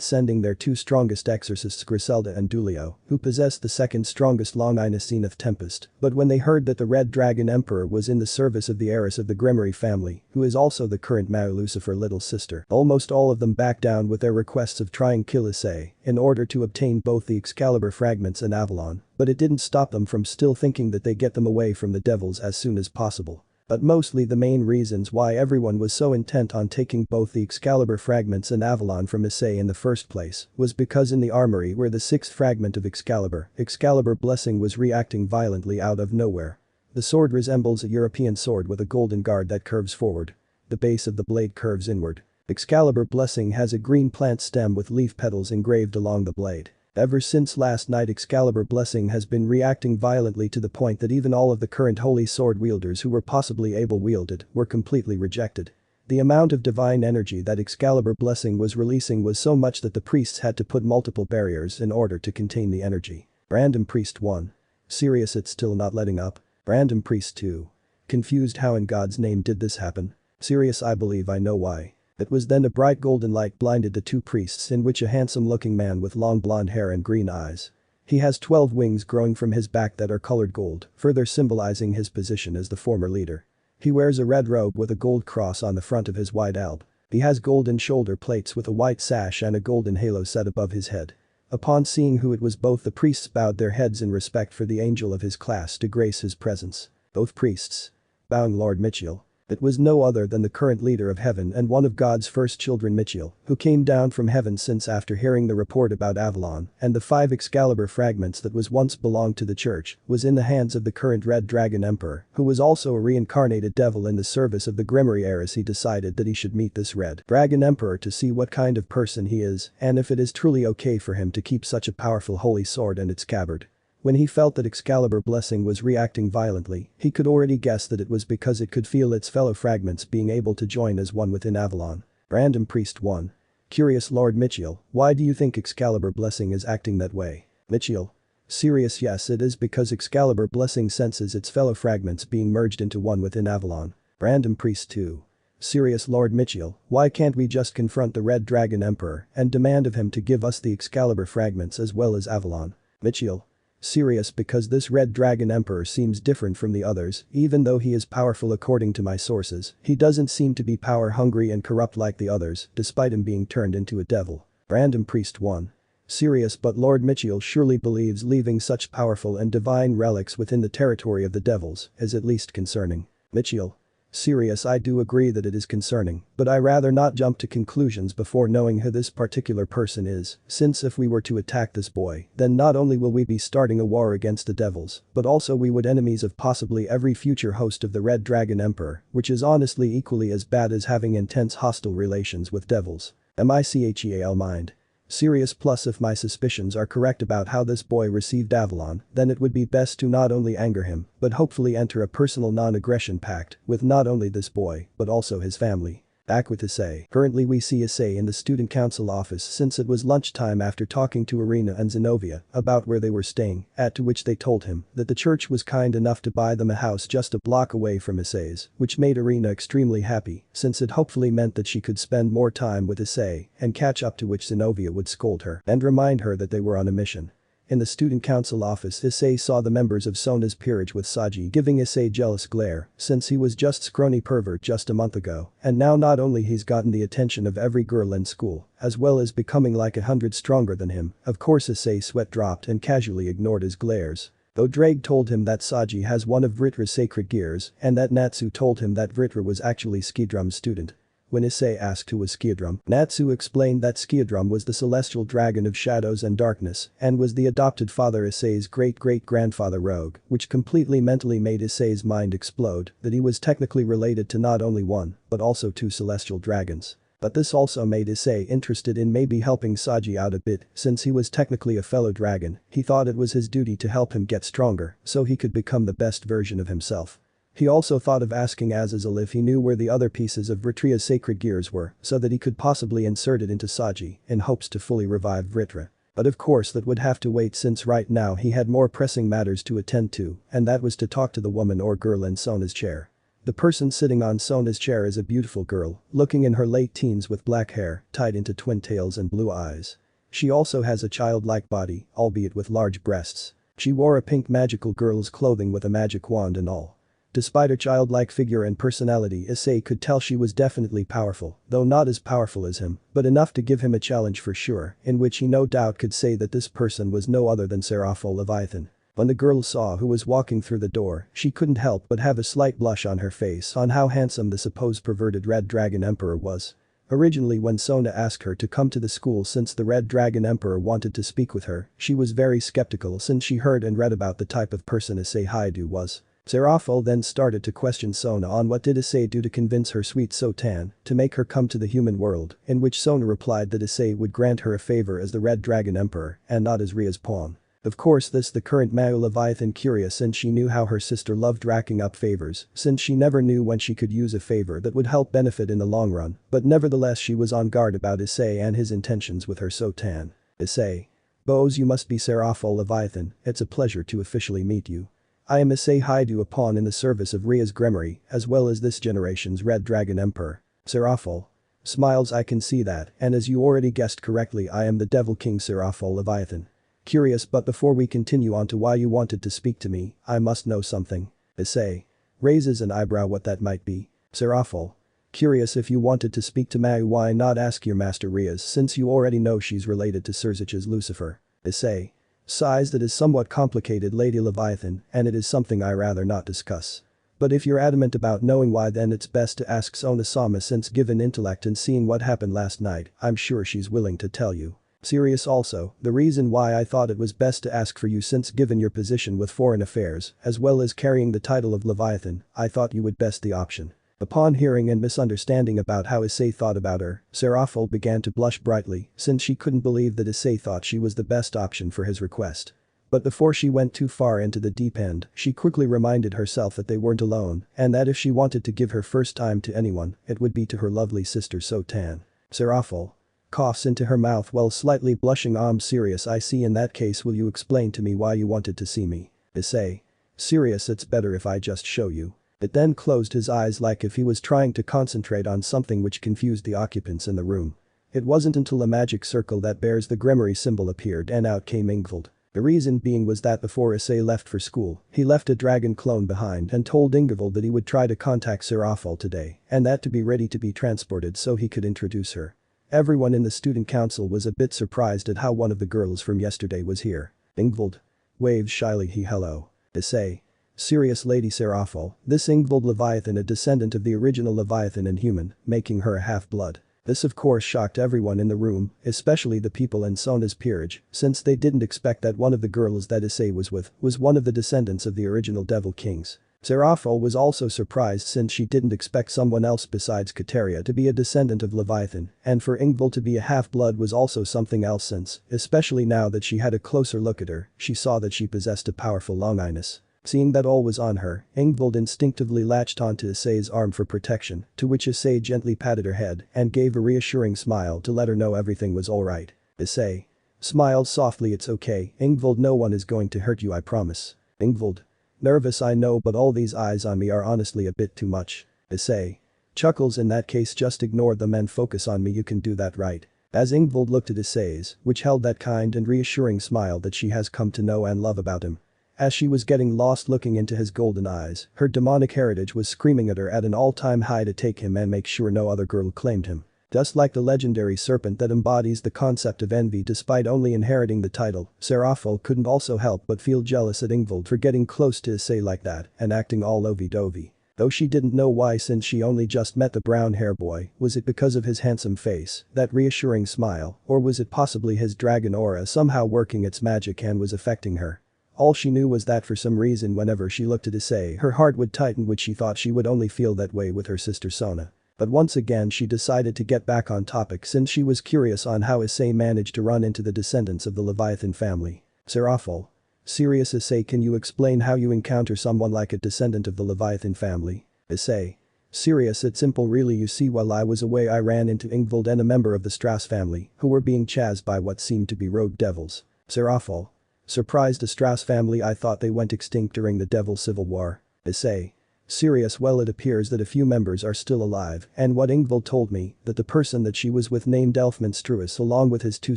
sending their 2 strongest exorcists Griselda and Dulio, who possessed the second strongest Long-Inocenith Tempest, but when they heard that the Red Dragon Emperor was in the service of the heiress of the Gremory family, who is also the current Mao Lucifer little sister, almost all of them backed down with their requests of trying kill Issei in order to obtain both the Excalibur fragments and Avalon, but it didn't stop them from still thinking that they get them away from the devils as soon as possible. But mostly the main reasons why everyone was so intent on taking both the Excalibur fragments and Avalon from Issei in the first place was because in the armory where the 6th fragment of Excalibur Blessing was reacting violently out of nowhere. The sword resembles a European sword with a golden guard that curves forward. The base of the blade curves inward. Excalibur Blessing has a green plant stem with leaf petals engraved along the blade. Ever since last night Excalibur Blessing has been reacting violently to the point that even all of the current holy sword wielders who were possibly able wielded were completely rejected. The amount of divine energy that Excalibur Blessing was releasing was so much that the priests had to put multiple barriers in order to contain the energy. Random Priest 1. Serious, it's still not letting up. Random Priest 2. Confused, how in God's name did this happen? Serious, I believe I know why. It was then a bright golden light blinded the 2 priests, in which a handsome-looking man with long blonde hair and green eyes. He has 12 wings growing from his back that are colored gold, further symbolizing his position as the former leader. He wears a red robe with a gold cross on the front of his wide alb. He has golden shoulder plates with a white sash and a golden halo set above his head. Upon seeing who it was, both the priests bowed their heads in respect for the angel of his class to grace his presence. Both priests. Bowing Lord Michiel. It was no other than the current leader of heaven and one of God's first children, Michiel, who came down from heaven since after hearing the report about Avalon and the 5 Excalibur fragments that was once belonged to the church was in the hands of the current Red Dragon Emperor, who was also a reincarnated devil in the service of the Gremory heiress. He decided that he should meet this Red Dragon Emperor to see what kind of person he is and if it is truly okay for him to keep such a powerful holy sword and its scabbard. When he felt that Excalibur Blessing was reacting violently, he could already guess that it was because it could feel its fellow fragments being able to join as one within Avalon. Random Priest 1. Curious, Lord Michiel, why do you think Excalibur Blessing is acting that way? Michiel. Serious, yes, it is because Excalibur Blessing senses its fellow fragments being merged into one within Avalon. Random Priest 2. Serious, Lord Michiel, why can't we just confront the Red Dragon Emperor and demand of him to give us the Excalibur fragments as well as Avalon? Michiel. Serious, because this Red Dragon Emperor seems different from the others, even though he is powerful according to my sources, he doesn't seem to be power hungry and corrupt like the others, despite him being turned into a devil. Random Priest 1. Serious, but Lord Michiel surely believes leaving such powerful and divine relics within the territory of the devils is at least concerning. Michiel. Serious, I do agree that it is concerning, but I rather not jump to conclusions before knowing who this particular person is, since if we were to attack this boy, then not only will we be starting a war against the devils, but also we would enemies of possibly every future host of the Red Dragon Emperor, which is honestly equally as bad as having intense hostile relations with devils. Michel mind. Serious plus if my suspicions are correct about how this boy received Avalon, then it would be best to not only anger him, but hopefully enter a personal non-aggression pact with not only this boy, but also his family. Back with Issei. Currently we see Issei in the student council office since it was lunchtime after talking to Irina and Zenobia about where they were staying, to which they told him that the church was kind enough to buy them a house just a block away from Issei's, which made Irina extremely happy since it hopefully meant that she could spend more time with Issei and catch up, to which Zenobia would scold her and remind her that they were on a mission. In the student council office, Issei saw the members of Sona's peerage with Saji giving Issei jealous glare since he was just scrawny pervert just a month ago, and now not only he's gotten the attention of every girl in school, as well as becoming like 100 stronger than him, of course Issei's sweat dropped and casually ignored his glares. Though Ddraig told him that Saji has one of Vritra's sacred gears and that Natsu told him that Vritra was actually Skidrum's student. When Issei asked who was Skidrum, Natsu explained that Skidrum was the celestial dragon of shadows and darkness and was the adopted father Issei's great-great-grandfather Rogue, which completely mentally made Issei's mind explode that he was technically related to not only one, but also two celestial dragons. But this also made Issei interested in maybe helping Saji out a bit since he was technically a fellow dragon. He thought it was his duty to help him get stronger so he could become the best version of himself. He also thought of asking Azazel if he knew where the other pieces of Vritra's sacred gears were so that he could possibly insert it into Saji in hopes to fully revive Vritra. But of course that would have to wait since right now he had more pressing matters to attend to, and that was to talk to the woman or girl in Sona's chair. The person sitting on Sona's chair is a beautiful girl, looking in her late teens with black hair tied into twin tails and blue eyes. She also has a childlike body, albeit with large breasts. She wore a pink magical girl's clothing with a magic wand and all. Despite her childlike figure and personality, Issei could tell she was definitely powerful, though not as powerful as him, but enough to give him a challenge for sure, in which he no doubt could say that this person was no other than Seraphol Leviathan. When the girl saw who was walking through the door, she couldn't help but have a slight blush on her face on how handsome the supposed perverted Red Dragon Emperor was. Originally when Sona asked her to come to the school since the Red Dragon Emperor wanted to speak with her, she was very skeptical since she heard and read about the type of person Issei Hyoudou was. Seraphol then started to question Sona on what did Issei do to convince her sweet Sotan to make her come to the human world, in which Sona replied that Issei would grant her a favor as the Red Dragon Emperor and not as Ria's pawn. Of course this the current Mao Leviathan curious since she knew how her sister loved racking up favors since she never knew when she could use a favor that would help benefit in the long run, but nevertheless she was on guard about Issei and his intentions with her Sotan. Issei. Bose, you must be Seraphol Leviathan, it's a pleasure to officially meet you. I am Issei Hyoudou, a pawn in the service of Ria's Grimoire, as well as this generation's Red Dragon Emperor. Seraphol. Smiles, I can see that, and as you already guessed correctly, I am the Devil King Seraphol Leviathan. Curious, but before we continue on to why you wanted to speak to me, I must know something. Issei. Raises an eyebrow, what that might be. Seraphol. Curious, if you wanted to speak to Mao, why not ask your master Rias since you already know she's related to Surzich's Lucifer. Issei. Sighs, that is somewhat complicated, Lady Leviathan, and it is something I rather not discuss. But if you're adamant about knowing why, then it's best to ask Sona-sama since given intellect and seeing what happened last night, I'm sure she's willing to tell you. Serious also, the reason why I thought it was best to ask for you since given your position with foreign affairs, as well as carrying the title of Leviathan, I thought you would best the option. Upon hearing and misunderstanding about how Issei thought about her, Seraphol began to blush brightly since she couldn't believe that Issei thought she was the best option for his request. But before she went too far into the deep end, she quickly reminded herself that they weren't alone and that if she wanted to give her first time to anyone, it would be to her lovely sister Sotan. Seraphol. Coughs into her mouth while slightly blushing. Serious, I see. In that case, will you explain to me why you wanted to see me? Issei. Serious, it's better if I just show you. It then closed his eyes like if he was trying to concentrate on something, which confused the occupants in the room. It wasn't until a magic circle that bears the Grimoire symbol appeared and out came Ingvild. The reason being was that before Issei left for school, he left a dragon clone behind and told Ingvild that he would try to contact Seraphol today and that to be ready to be transported so he could introduce her. Everyone in the student council was a bit surprised at how one of the girls from yesterday was here. Ingvild. Waves shyly. Hello. Issei. Serious, Lady Seraphol, this Ingvild Leviathan, a descendant of the original Leviathan and human, making her a half-blood. This of course shocked everyone in the room, especially the people in Sona's peerage, since they didn't expect that one of the girls that Issei was with was one of the descendants of the original Devil Kings. Seraphol was also surprised since she didn't expect someone else besides Kateria to be a descendant of Leviathan, and for Ingvild to be a half-blood was also something else since, especially now that she had a closer look at her, she saw that she possessed a powerful longinus. Seeing that all was on her, Ingvild instinctively latched onto Issei's arm for protection, to which Issei gently patted her head and gave a reassuring smile to let her know everything was alright. Issei smiled softly. It's okay, Ingvild, no one is going to hurt you, I promise. Ingvild. Nervous, I know, but all these eyes on me are honestly a bit too much. Issei chuckles. In that case just ignore them and focus on me, you can do that, right? As Ingvild looked at Issei's, which held that kind and reassuring smile that she has come to know and love about him. As she was getting lost looking into his golden eyes, her demonic heritage was screaming at her at an all-time high to take him and make sure no other girl claimed him. Just like the legendary serpent that embodies the concept of envy despite only inheriting the title, Seraphol couldn't also help but feel jealous at Ingvild for getting close to Issei like that and acting all lovey-dovey. Though she didn't know why since she only just met the brown hair boy, was it because of his handsome face, that reassuring smile, or was it possibly his dragon aura somehow working its magic and was affecting her? All she knew was that for some reason whenever she looked at Issei her heart would tighten, which she thought she would only feel that way with her sister Sona. But once again she decided to get back on topic since she was curious on how Issei managed to run into the descendants of the Leviathan family. Seraphol. Serious, Issei, can you explain how you encounter someone like a descendant of the Leviathan family? Issei. Serious, it's simple really, you see, while I was away I ran into Ingvild and a member of the Strauss family who were being chased by what seemed to be rogue devils. Seraphol. Surprised, the Strauss family? I thought they went extinct during the Devil Civil War. Issei. Serious, well it appears that a few members are still alive and what Ingvild told me, that the person that she was with named Elfman Struis along with his two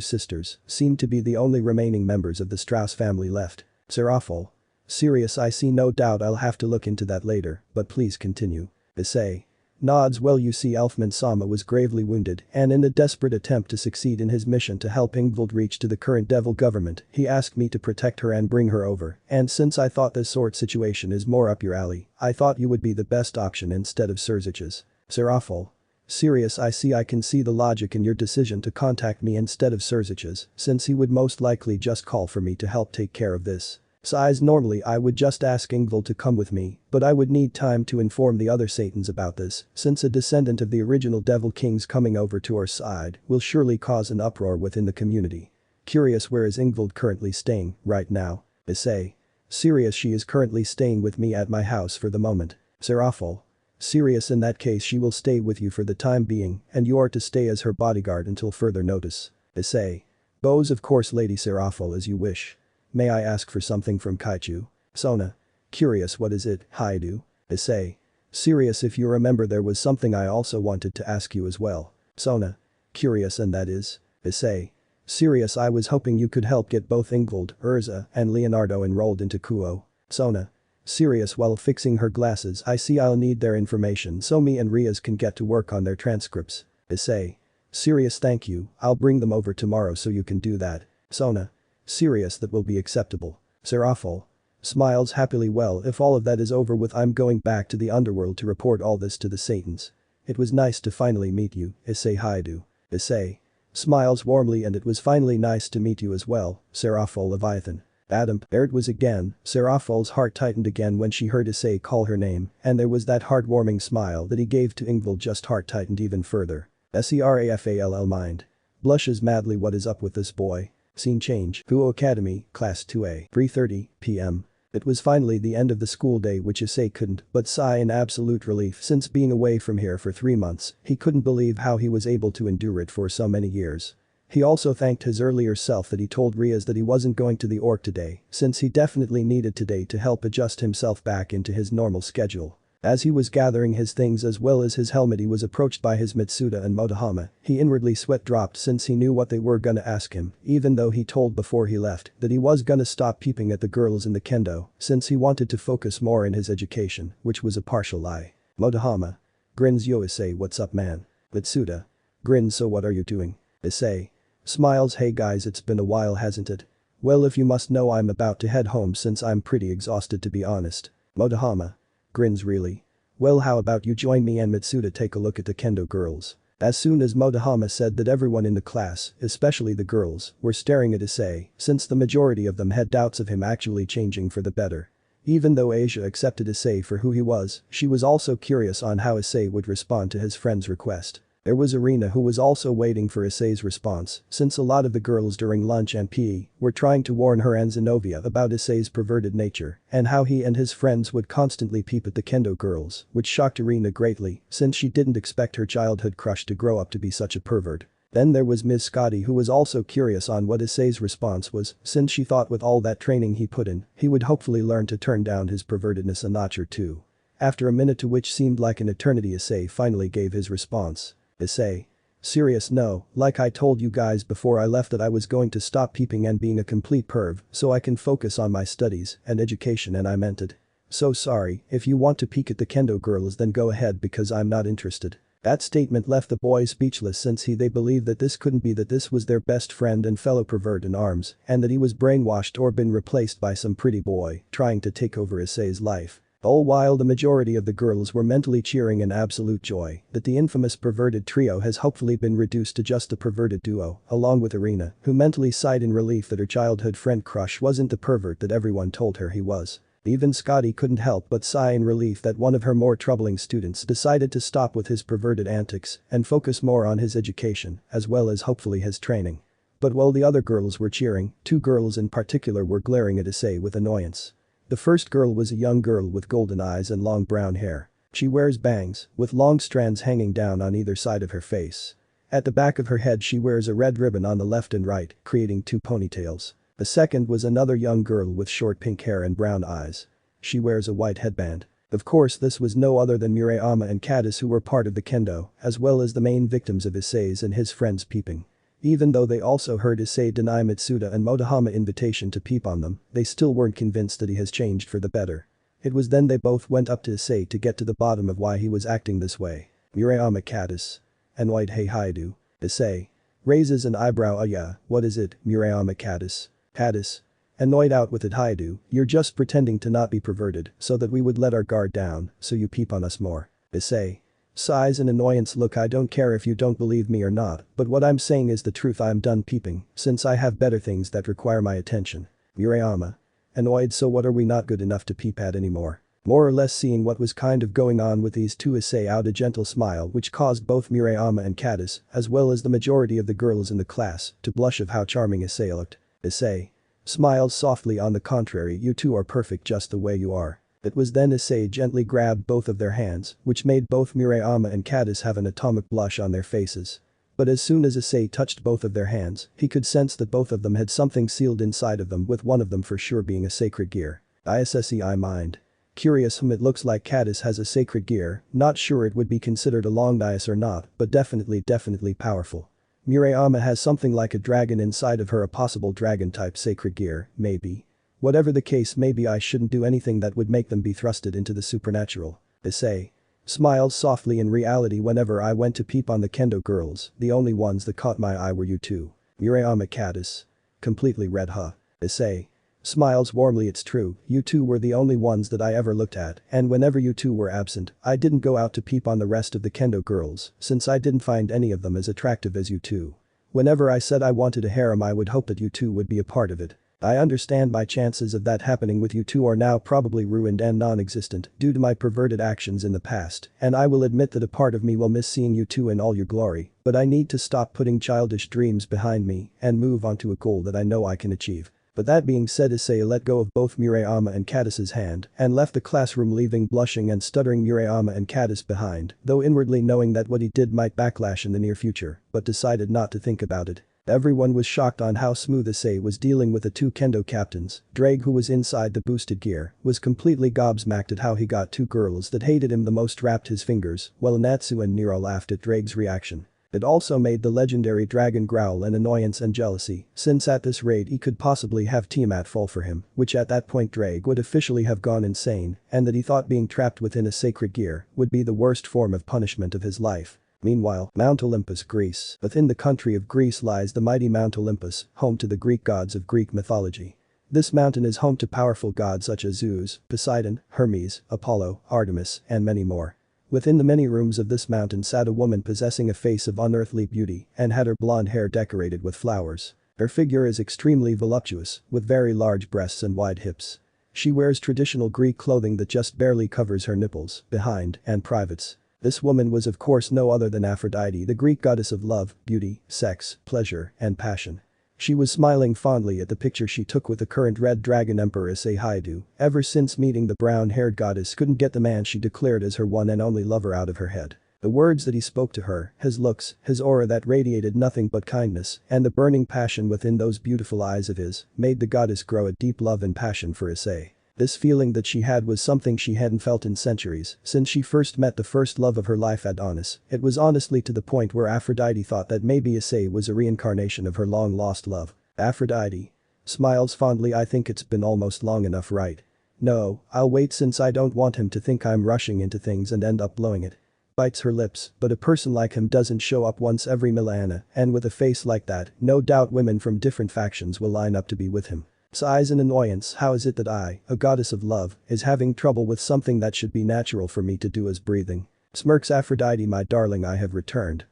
sisters, seemed to be the only remaining members of the Strauss family left. Seraphol. Serious, I see, no doubt, I'll have to look into that later, but please continue. Issei. Nods. Well, you see, Elfman Sama was gravely wounded and in a desperate attempt to succeed in his mission to help Ingvild reach to the current devil government, he asked me to protect her and bring her over, and since I thought this sort situation is more up your alley, I thought you would be the best option instead of Serzich's. Seraphol. Serious, I see, I can see the logic in your decision to contact me instead of Serzich's, since he would most likely just call for me to help take care of this. Sighs. Normally I would just ask Ingvild to come with me, but I would need time to inform the other Satans about this, since a descendant of the original Devil Kings coming over to our side will surely cause an uproar within the community. Curious, where is Ingvild currently staying right now? Issei. Serious, she is currently staying with me at my house for the moment. Seraphol. Serious, in that case she will stay with you for the time being and you are to stay as her bodyguard until further notice. Issei. Bows, of course, Lady Seraphol, as you wish. May I ask for something from Kaichu? Sona. Curious, what is it, Hyoudou? Issei. Serious, if you remember there was something I also wanted to ask you as well. Sona. Curious, and that is? Issei. Serious, I was hoping you could help get both Ingvild, Urza, and Leonardo enrolled into Kuo. Sona. Serious, while fixing her glasses, I see I'll need their information so me and Rias can get to work on their transcripts. Issei. Serious, thank you, I'll bring them over tomorrow so you can do that. Sona. Serious, that will be acceptable. Seraphol. Smiles happily. Well, if all of that is over with, I'm going back to the underworld to report all this to the Satans. It was nice to finally meet you, Issei Hyoudou. Issei. Smiles warmly. And it was finally nice to meet you as well, Seraphol Leviathan. Adam. There it was again. Seraphol's heart tightened again when she heard Issei call her name, and there was that heartwarming smile that he gave to Ingvild, just heart tightened even further. Serafall mind. Blushes madly. What is up with this boy? Scene change. Kuo Academy, Class 2A. 3:30 p.m. It was finally the end of the school day, which Issei couldn't but sigh in absolute relief since being away from here for 3 months, he couldn't believe how he was able to endure it for so many years. He also thanked his earlier self that he told Rias that he wasn't going to the orc today, since he definitely needed today to help adjust himself back into his normal schedule. As he was gathering his things as well as his helmet, he was approached by his Mitsuda and Motohama. He inwardly sweat dropped since he knew what they were gonna ask him, even though he told before he left that he was gonna stop peeping at the girls in the kendo since he wanted to focus more in his education, which was a partial lie. Motohama. Grins. Yo Issei, what's up man? Mitsuda. Grins. So what are you doing? Issei. Smiles. Hey guys, it's been a while, hasn't it? Well, if you must know, I'm about to head home since I'm pretty exhausted, to be honest. Motohama. Grins. Really? Well, how about you join me and Mitsuda take a look at the kendo girls? As soon as Motohama said that, everyone in the class, especially the girls, were staring at Issei since the majority of them had doubts of him actually changing for the better. Even though Asia accepted Issei for who he was, she was also curious on how Issei would respond to his friend's request. There was Irina who was also waiting for Issei's response, since a lot of the girls during lunch and PE were trying to warn her and Zenobia about Issei's perverted nature and how he and his friends would constantly peep at the kendo girls, which shocked Irina greatly since she didn't expect her childhood crush to grow up to be such a pervert. Then there was Ms. Scotty who was also curious on what Issei's response was since she thought with all that training he put in, he would hopefully learn to turn down his pervertedness a notch or two. After a minute to which seemed like an eternity, Issei finally gave his response. Issei. Serious, no, like I told you guys before I left that I was going to stop peeping and being a complete perv so I can focus on my studies and education, and I meant it. So sorry, if you want to peek at the kendo girls then go ahead because I'm not interested. That statement left the boys speechless since they believed that this couldn't be, that this was their best friend and fellow pervert in arms and that he was brainwashed or been replaced by some pretty boy trying to take over Issei's life. All while the majority of the girls were mentally cheering in absolute joy that the infamous perverted trio has hopefully been reduced to just a perverted duo, along with Irina, who mentally sighed in relief that her childhood friend crush wasn't the pervert that everyone told her he was. Even Scotty couldn't help but sigh in relief that one of her more troubling students decided to stop with his perverted antics and focus more on his education, as well as hopefully his training. But while the other girls were cheering, two girls in particular were glaring at Issei with annoyance. The first girl was a young girl with golden eyes and long brown hair. She wears bangs, with long strands hanging down on either side of her face. At the back of her head she wears a red ribbon on the left and right, creating two ponytails. The second was another young girl with short pink hair and brown eyes. She wears a white headband. Of course this was no other than Murayama and Caddis, who were part of the kendo, as well as the main victims of Issei's and his friends peeping. Even though they also heard Issei deny Mitsuda and Motohama invitation to peep on them, they still weren't convinced that he has changed for the better. It was then they both went up to Issei to get to the bottom of why he was acting this way. Murayama Caddis. Annoyed, hey Hyoudou. Issei. Raises an eyebrow, yeah, what is it, Murayama Caddis? Caddis. Annoyed, out with it Hyoudou, you're just pretending to not be perverted so that we would let our guard down so you peep on us more. Issei. Sighs in annoyance, look, I don't care if you don't believe me or not, but what I'm saying is the truth. I'm done peeping since I have better things that require my attention. Murayama. Annoyed, so what, are we not good enough to peep at anymore? More or less seeing what was kind of going on with these two, Issei out a gentle smile which caused both Murayama and Caddis, as well as the majority of the girls in the class, to blush of how charming Issei looked. Issei. Smiles softly, on the contrary, you two are perfect just the way you are. It was then Issei gently grabbed both of their hands, which made both Murayama and Caddis have an atomic blush on their faces. But as soon as Issei touched both of their hands, he could sense that both of them had something sealed inside of them, with one of them for sure being a sacred gear. Issei mind. Curious, it looks like Caddis has a sacred gear, not sure it would be considered a long dias or not, but definitely powerful. Murayama has something like a dragon inside of her, a possible dragon-type sacred gear, maybe. Whatever the case, maybe I shouldn't do anything that would make them be thrusted into the supernatural. Issei. Smiles softly, in reality whenever I went to peep on the kendo girls, the only ones that caught my eye were you two. Murayama Caddis. Completely red, huh? Issei. Smiles warmly, it's true, you two were the only ones that I ever looked at, and whenever you two were absent, I didn't go out to peep on the rest of the kendo girls, since I didn't find any of them as attractive as you two. Whenever I said I wanted a harem, I would hope that you two would be a part of it. I understand my chances of that happening with you two are now probably ruined and non-existent due to my perverted actions in the past, and I will admit that a part of me will miss seeing you two in all your glory, but I need to stop putting childish dreams behind me and move on to a goal that I know I can achieve. But that being said, Issei let go of both Murayama and Caddis's hand and left the classroom, leaving blushing and stuttering Murayama and Caddis behind, though inwardly knowing that what he did might backlash in the near future, but decided not to think about it. Everyone was shocked on how smooth Issei was dealing with the two kendo captains. Ddraig, who was inside the boosted gear, was completely gobsmacked at how he got two girls that hated him the most wrapped his fingers, while Natsu and Nero laughed at Draig's reaction. It also made the legendary dragon growl in annoyance and jealousy, since at this rate he could possibly have Tiamat fall for him, which at that point Ddraig would officially have gone insane, and that he thought being trapped within a sacred gear would be the worst form of punishment of his life. Meanwhile, Mount Olympus, Greece. Within the country of Greece lies the mighty Mount Olympus, home to the Greek gods of Greek mythology. This mountain is home to powerful gods such as Zeus, Poseidon, Hermes, Apollo, Artemis, and many more. Within the many rooms of this mountain sat a woman possessing a face of unearthly beauty and had her blonde hair decorated with flowers. Her figure is extremely voluptuous, with very large breasts and wide hips. She wears traditional Greek clothing that just barely covers her nipples, behind, and privates. This woman was of course no other than Aphrodite, the Greek goddess of love, beauty, sex, pleasure, and passion. She was smiling fondly at the picture she took with the current Red Dragon Emperor Issei Hyoudou. Ever since meeting the brown-haired goddess couldn't get the man she declared as her one and only lover out of her head. The words that he spoke to her, his looks, his aura that radiated nothing but kindness, and the burning passion within those beautiful eyes of his, made the goddess grow a deep love and passion for Issei. This feeling that she had was something she hadn't felt in centuries, since she first met the first love of her life Adonis. It was honestly to the point where Aphrodite thought that maybe Issei was a reincarnation of her long-lost love. Aphrodite smiles fondly. I think it's been almost long enough, right? No, I'll wait since I don't want him to think I'm rushing into things and end up blowing it. Bites her lips, but a person like him doesn't show up once every millennia, and with a face like that, no doubt women from different factions will line up to be with him. Sighs in annoyance. How is it that I, a goddess of love, is having trouble with something that should be natural for me to do as breathing? Smirks Aphrodite. My darling, I have returned.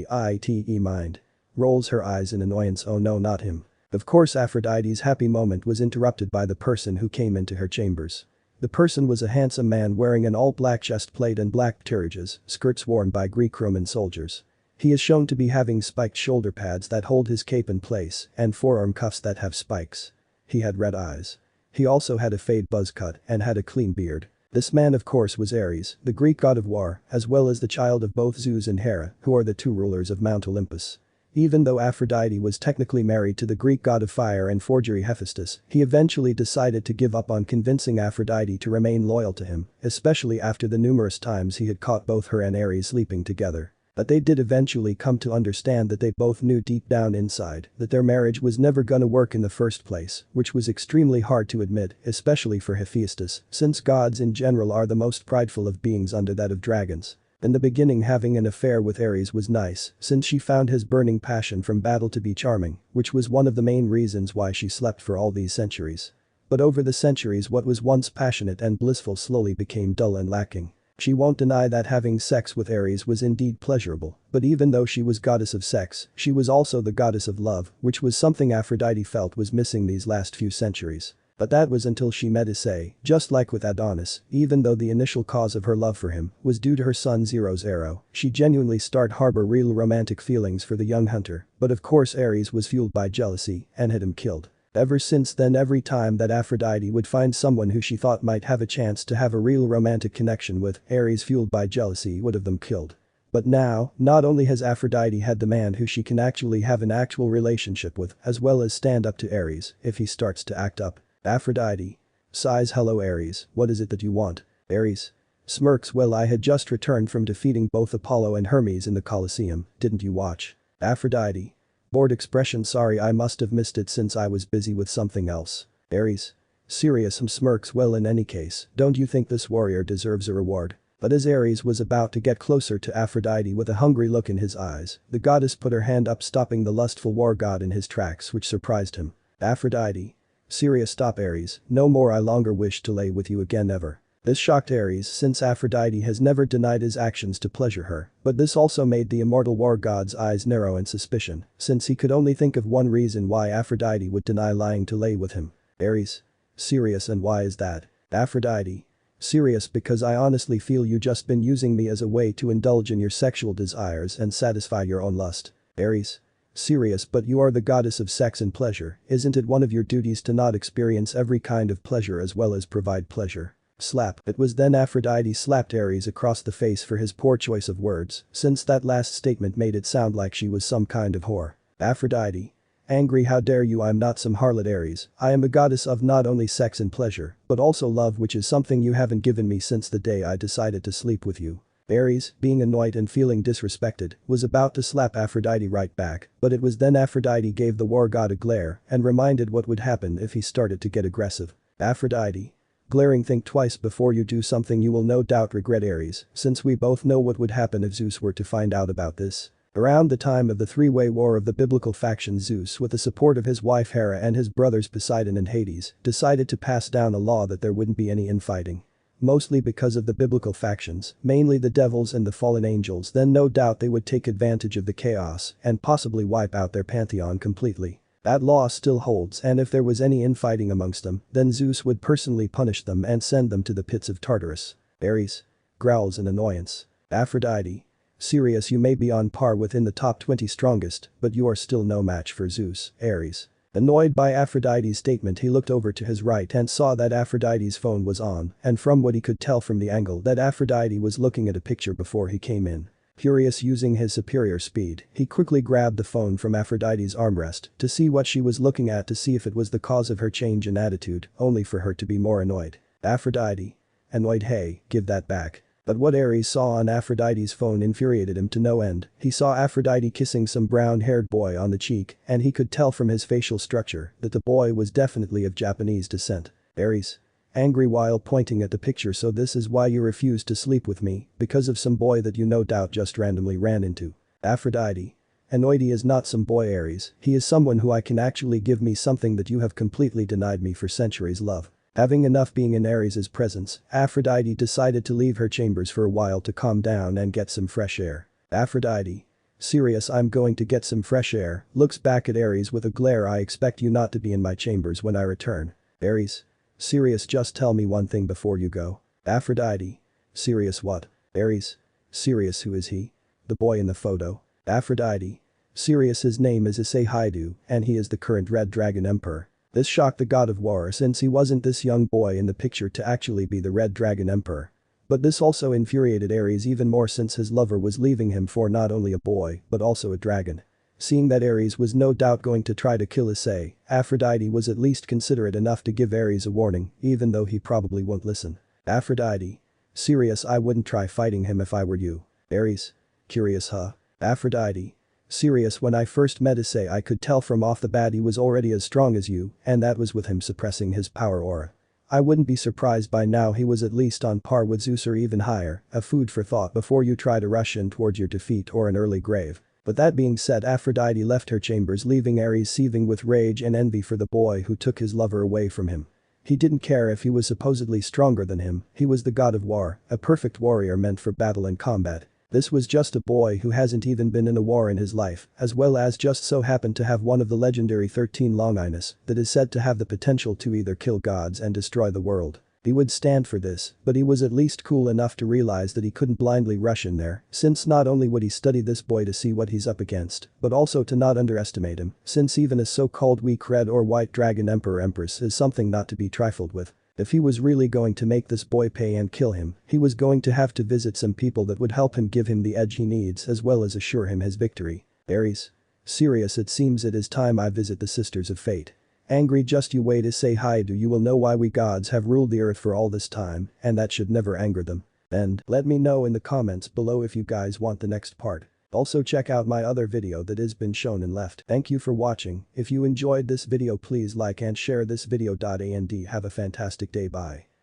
Aphrodite mind. Rolls her eyes in annoyance. Oh no, not him. Of course Aphrodite's happy moment was interrupted by the person who came into her chambers. The person was a handsome man wearing an all-black chest plate and black pteryges, skirts worn by Greek Roman soldiers. He is shown to be having spiked shoulder pads that hold his cape in place and forearm cuffs that have spikes. He had red eyes. He also had a fade buzz cut and had a clean beard. This man of course was Ares, the Greek god of war, as well as the child of both Zeus and Hera, who are the two rulers of Mount Olympus. Even though Aphrodite was technically married to the Greek god of fire and forgery Hephaestus, he eventually decided to give up on convincing Aphrodite to remain loyal to him, especially after the numerous times he had caught both her and Ares sleeping together. But they did eventually come to understand that they both knew deep down inside that their marriage was never gonna work in the first place, which was extremely hard to admit, especially for Hephaestus, since gods in general are the most prideful of beings under that of dragons. In the beginning, having an affair with Ares was nice, since she found his burning passion from battle to be charming, which was one of the main reasons why she slept for all these centuries. But over the centuries, what was once passionate and blissful slowly became dull and lacking. She won't deny that having sex with Ares was indeed pleasurable, but even though she was goddess of sex, she was also the goddess of love, which was something Aphrodite felt was missing these last few centuries. But that was until she met Issei. Just like with Adonis, even though the initial cause of her love for him was due to her son Zero's arrow, she genuinely started harbor real romantic feelings for the young hunter, but of course Ares was fueled by jealousy and had him killed. Ever since then, every time that Aphrodite would find someone who she thought might have a chance to have a real romantic connection with, Ares, fueled by jealousy, would have them killed. But now, not only has Aphrodite had the man who she can actually have an actual relationship with, as well as stand up to Ares if he starts to act up. Aphrodite sighs. Hello Ares, what is it that you want? Ares smirks. Well, I had just returned from defeating both Apollo and Hermes in the Colosseum, didn't you watch? Aphrodite bored expression. Sorry, I must have missed it since I was busy with something else. Ares serious. Smirks. Well, in any case, don't you think this warrior deserves a reward? But as Ares was about to get closer to Aphrodite with a hungry look in his eyes, the goddess put her hand up, stopping the lustful war god in his tracks, which surprised him. Aphrodite serious. Stop Ares, no more. I longer wish to lay with you again ever. This shocked Ares since Aphrodite has never denied his actions to pleasure her, but this also made the immortal war god's eyes narrow in suspicion, since he could only think of one reason why Aphrodite would deny lying to lay with him. Ares serious. And why is that? Aphrodite serious. Because I honestly feel you just been using me as a way to indulge in your sexual desires and satisfy your own lust. Ares serious. But you are the goddess of sex and pleasure, isn't it one of your duties to not experience every kind of pleasure as well as provide pleasure? Slap. It was then Aphrodite slapped Ares across the face for his poor choice of words, since that last statement made it sound like she was some kind of whore. Aphrodite angry. How dare you? I'm not some harlot Ares, I am a goddess of not only sex and pleasure, but also love, which is something you haven't given me since the day I decided to sleep with you. Ares, being annoyed and feeling disrespected, was about to slap Aphrodite right back, but it was then Aphrodite gave the war god a glare and reminded what would happen if he started to get aggressive. Aphrodite glaring. Think twice before you do something you will no doubt regret, Ares, since we both know what would happen if Zeus were to find out about this. Around the time of the three-way war of the biblical faction, Zeus, with the support of his wife Hera and his brothers Poseidon and Hades, decided to pass down a law that there wouldn't be any infighting. Mostly because of the biblical factions, mainly the devils and the fallen angels, then no doubt they would take advantage of the chaos and possibly wipe out their pantheon completely. That law still holds, and if there was any infighting amongst them, then Zeus would personally punish them and send them to the pits of Tartarus. Ares growls in annoyance. Aphrodite. Serious, you may be on par within the top 20 strongest, but you are still no match for Zeus. Ares. Annoyed by Aphrodite's statement, he looked over to his right and saw that Aphrodite's phone was on, and from what he could tell from the angle that Aphrodite was looking at a picture before he came in. Furious, using his superior speed, he quickly grabbed the phone from Aphrodite's armrest to see what she was looking at, to see if it was the cause of her change in attitude, only for her to be more annoyed. Aphrodite. Annoyed, hey, give that back. But what Ares saw on Aphrodite's phone infuriated him to no end. He saw Aphrodite kissing some brown-haired boy on the cheek, and he could tell from his facial structure that the boy was definitely of Japanese descent. Ares. Angry while pointing at the picture, so this is why you refused to sleep with me, because of some boy that you no doubt just randomly ran into. Aphrodite. Annoyed, he is not some boy, Ares, he is someone who I can actually give me something that you have completely denied me for centuries, love. Having enough being in Ares' presence, Aphrodite decided to leave her chambers for a while to calm down and get some fresh air. Aphrodite. Serious, I'm going to get some fresh air, looks back at Ares with a glare. I expect you not to be in my chambers when I return. Ares. Serious, just tell me one thing before you go. Aphrodite. Serious, what? Ares. Serious, who is he? The boy in the photo. Aphrodite. Serious, his name is Issei Hyoudou, and he is the current Red Dragon Emperor. This shocked the god of war, since he wasn't this young boy in the picture to actually be the Red Dragon Emperor. But this also infuriated Ares even more, since his lover was leaving him for not only a boy but also a dragon. Seeing that Ares was no doubt going to try to kill Issei, Aphrodite was at least considerate enough to give Ares a warning, even though he probably won't listen. Aphrodite. Serious, I wouldn't try fighting him if I were you. Ares. Curious, huh? Aphrodite. Serious, when I first met Issei I could tell from off the bat he was already as strong as you, and that was with him suppressing his power aura. I wouldn't be surprised by now he was at least on par with Zeus or even higher, a food for thought before you try to rush in towards your defeat or an early grave. But that being said, Aphrodite left her chambers, leaving Ares seething with rage and envy for the boy who took his lover away from him. He didn't care if he was supposedly stronger than him, he was the god of war, a perfect warrior meant for battle and combat. This was just a boy who hasn't even been in a war in his life, as well as just so happened to have one of the legendary 13 Longinus that is said to have the potential to either kill gods and destroy the world. He would stand for this, but he was at least cool enough to realize that he couldn't blindly rush in there, since not only would he study this boy to see what he's up against, but also to not underestimate him, since even a so-called weak red or white dragon emperor empress is something not to be trifled with. If he was really going to make this boy pay and kill him, he was going to have to visit some people that would help him give him the edge he needs as well as assure him his victory. Ares. Serious, it seems it is time I visit the Sisters of Fate. Angry, just you wait, Issei Hyoudou, you will know why we gods have ruled the earth for all this time, and that should never anger them. And let me know in the comments below if you guys want the next part. Also check out my other video that has been shown and left. Thank you for watching. If you enjoyed this video, please like and share this video. And have a fantastic day. Bye.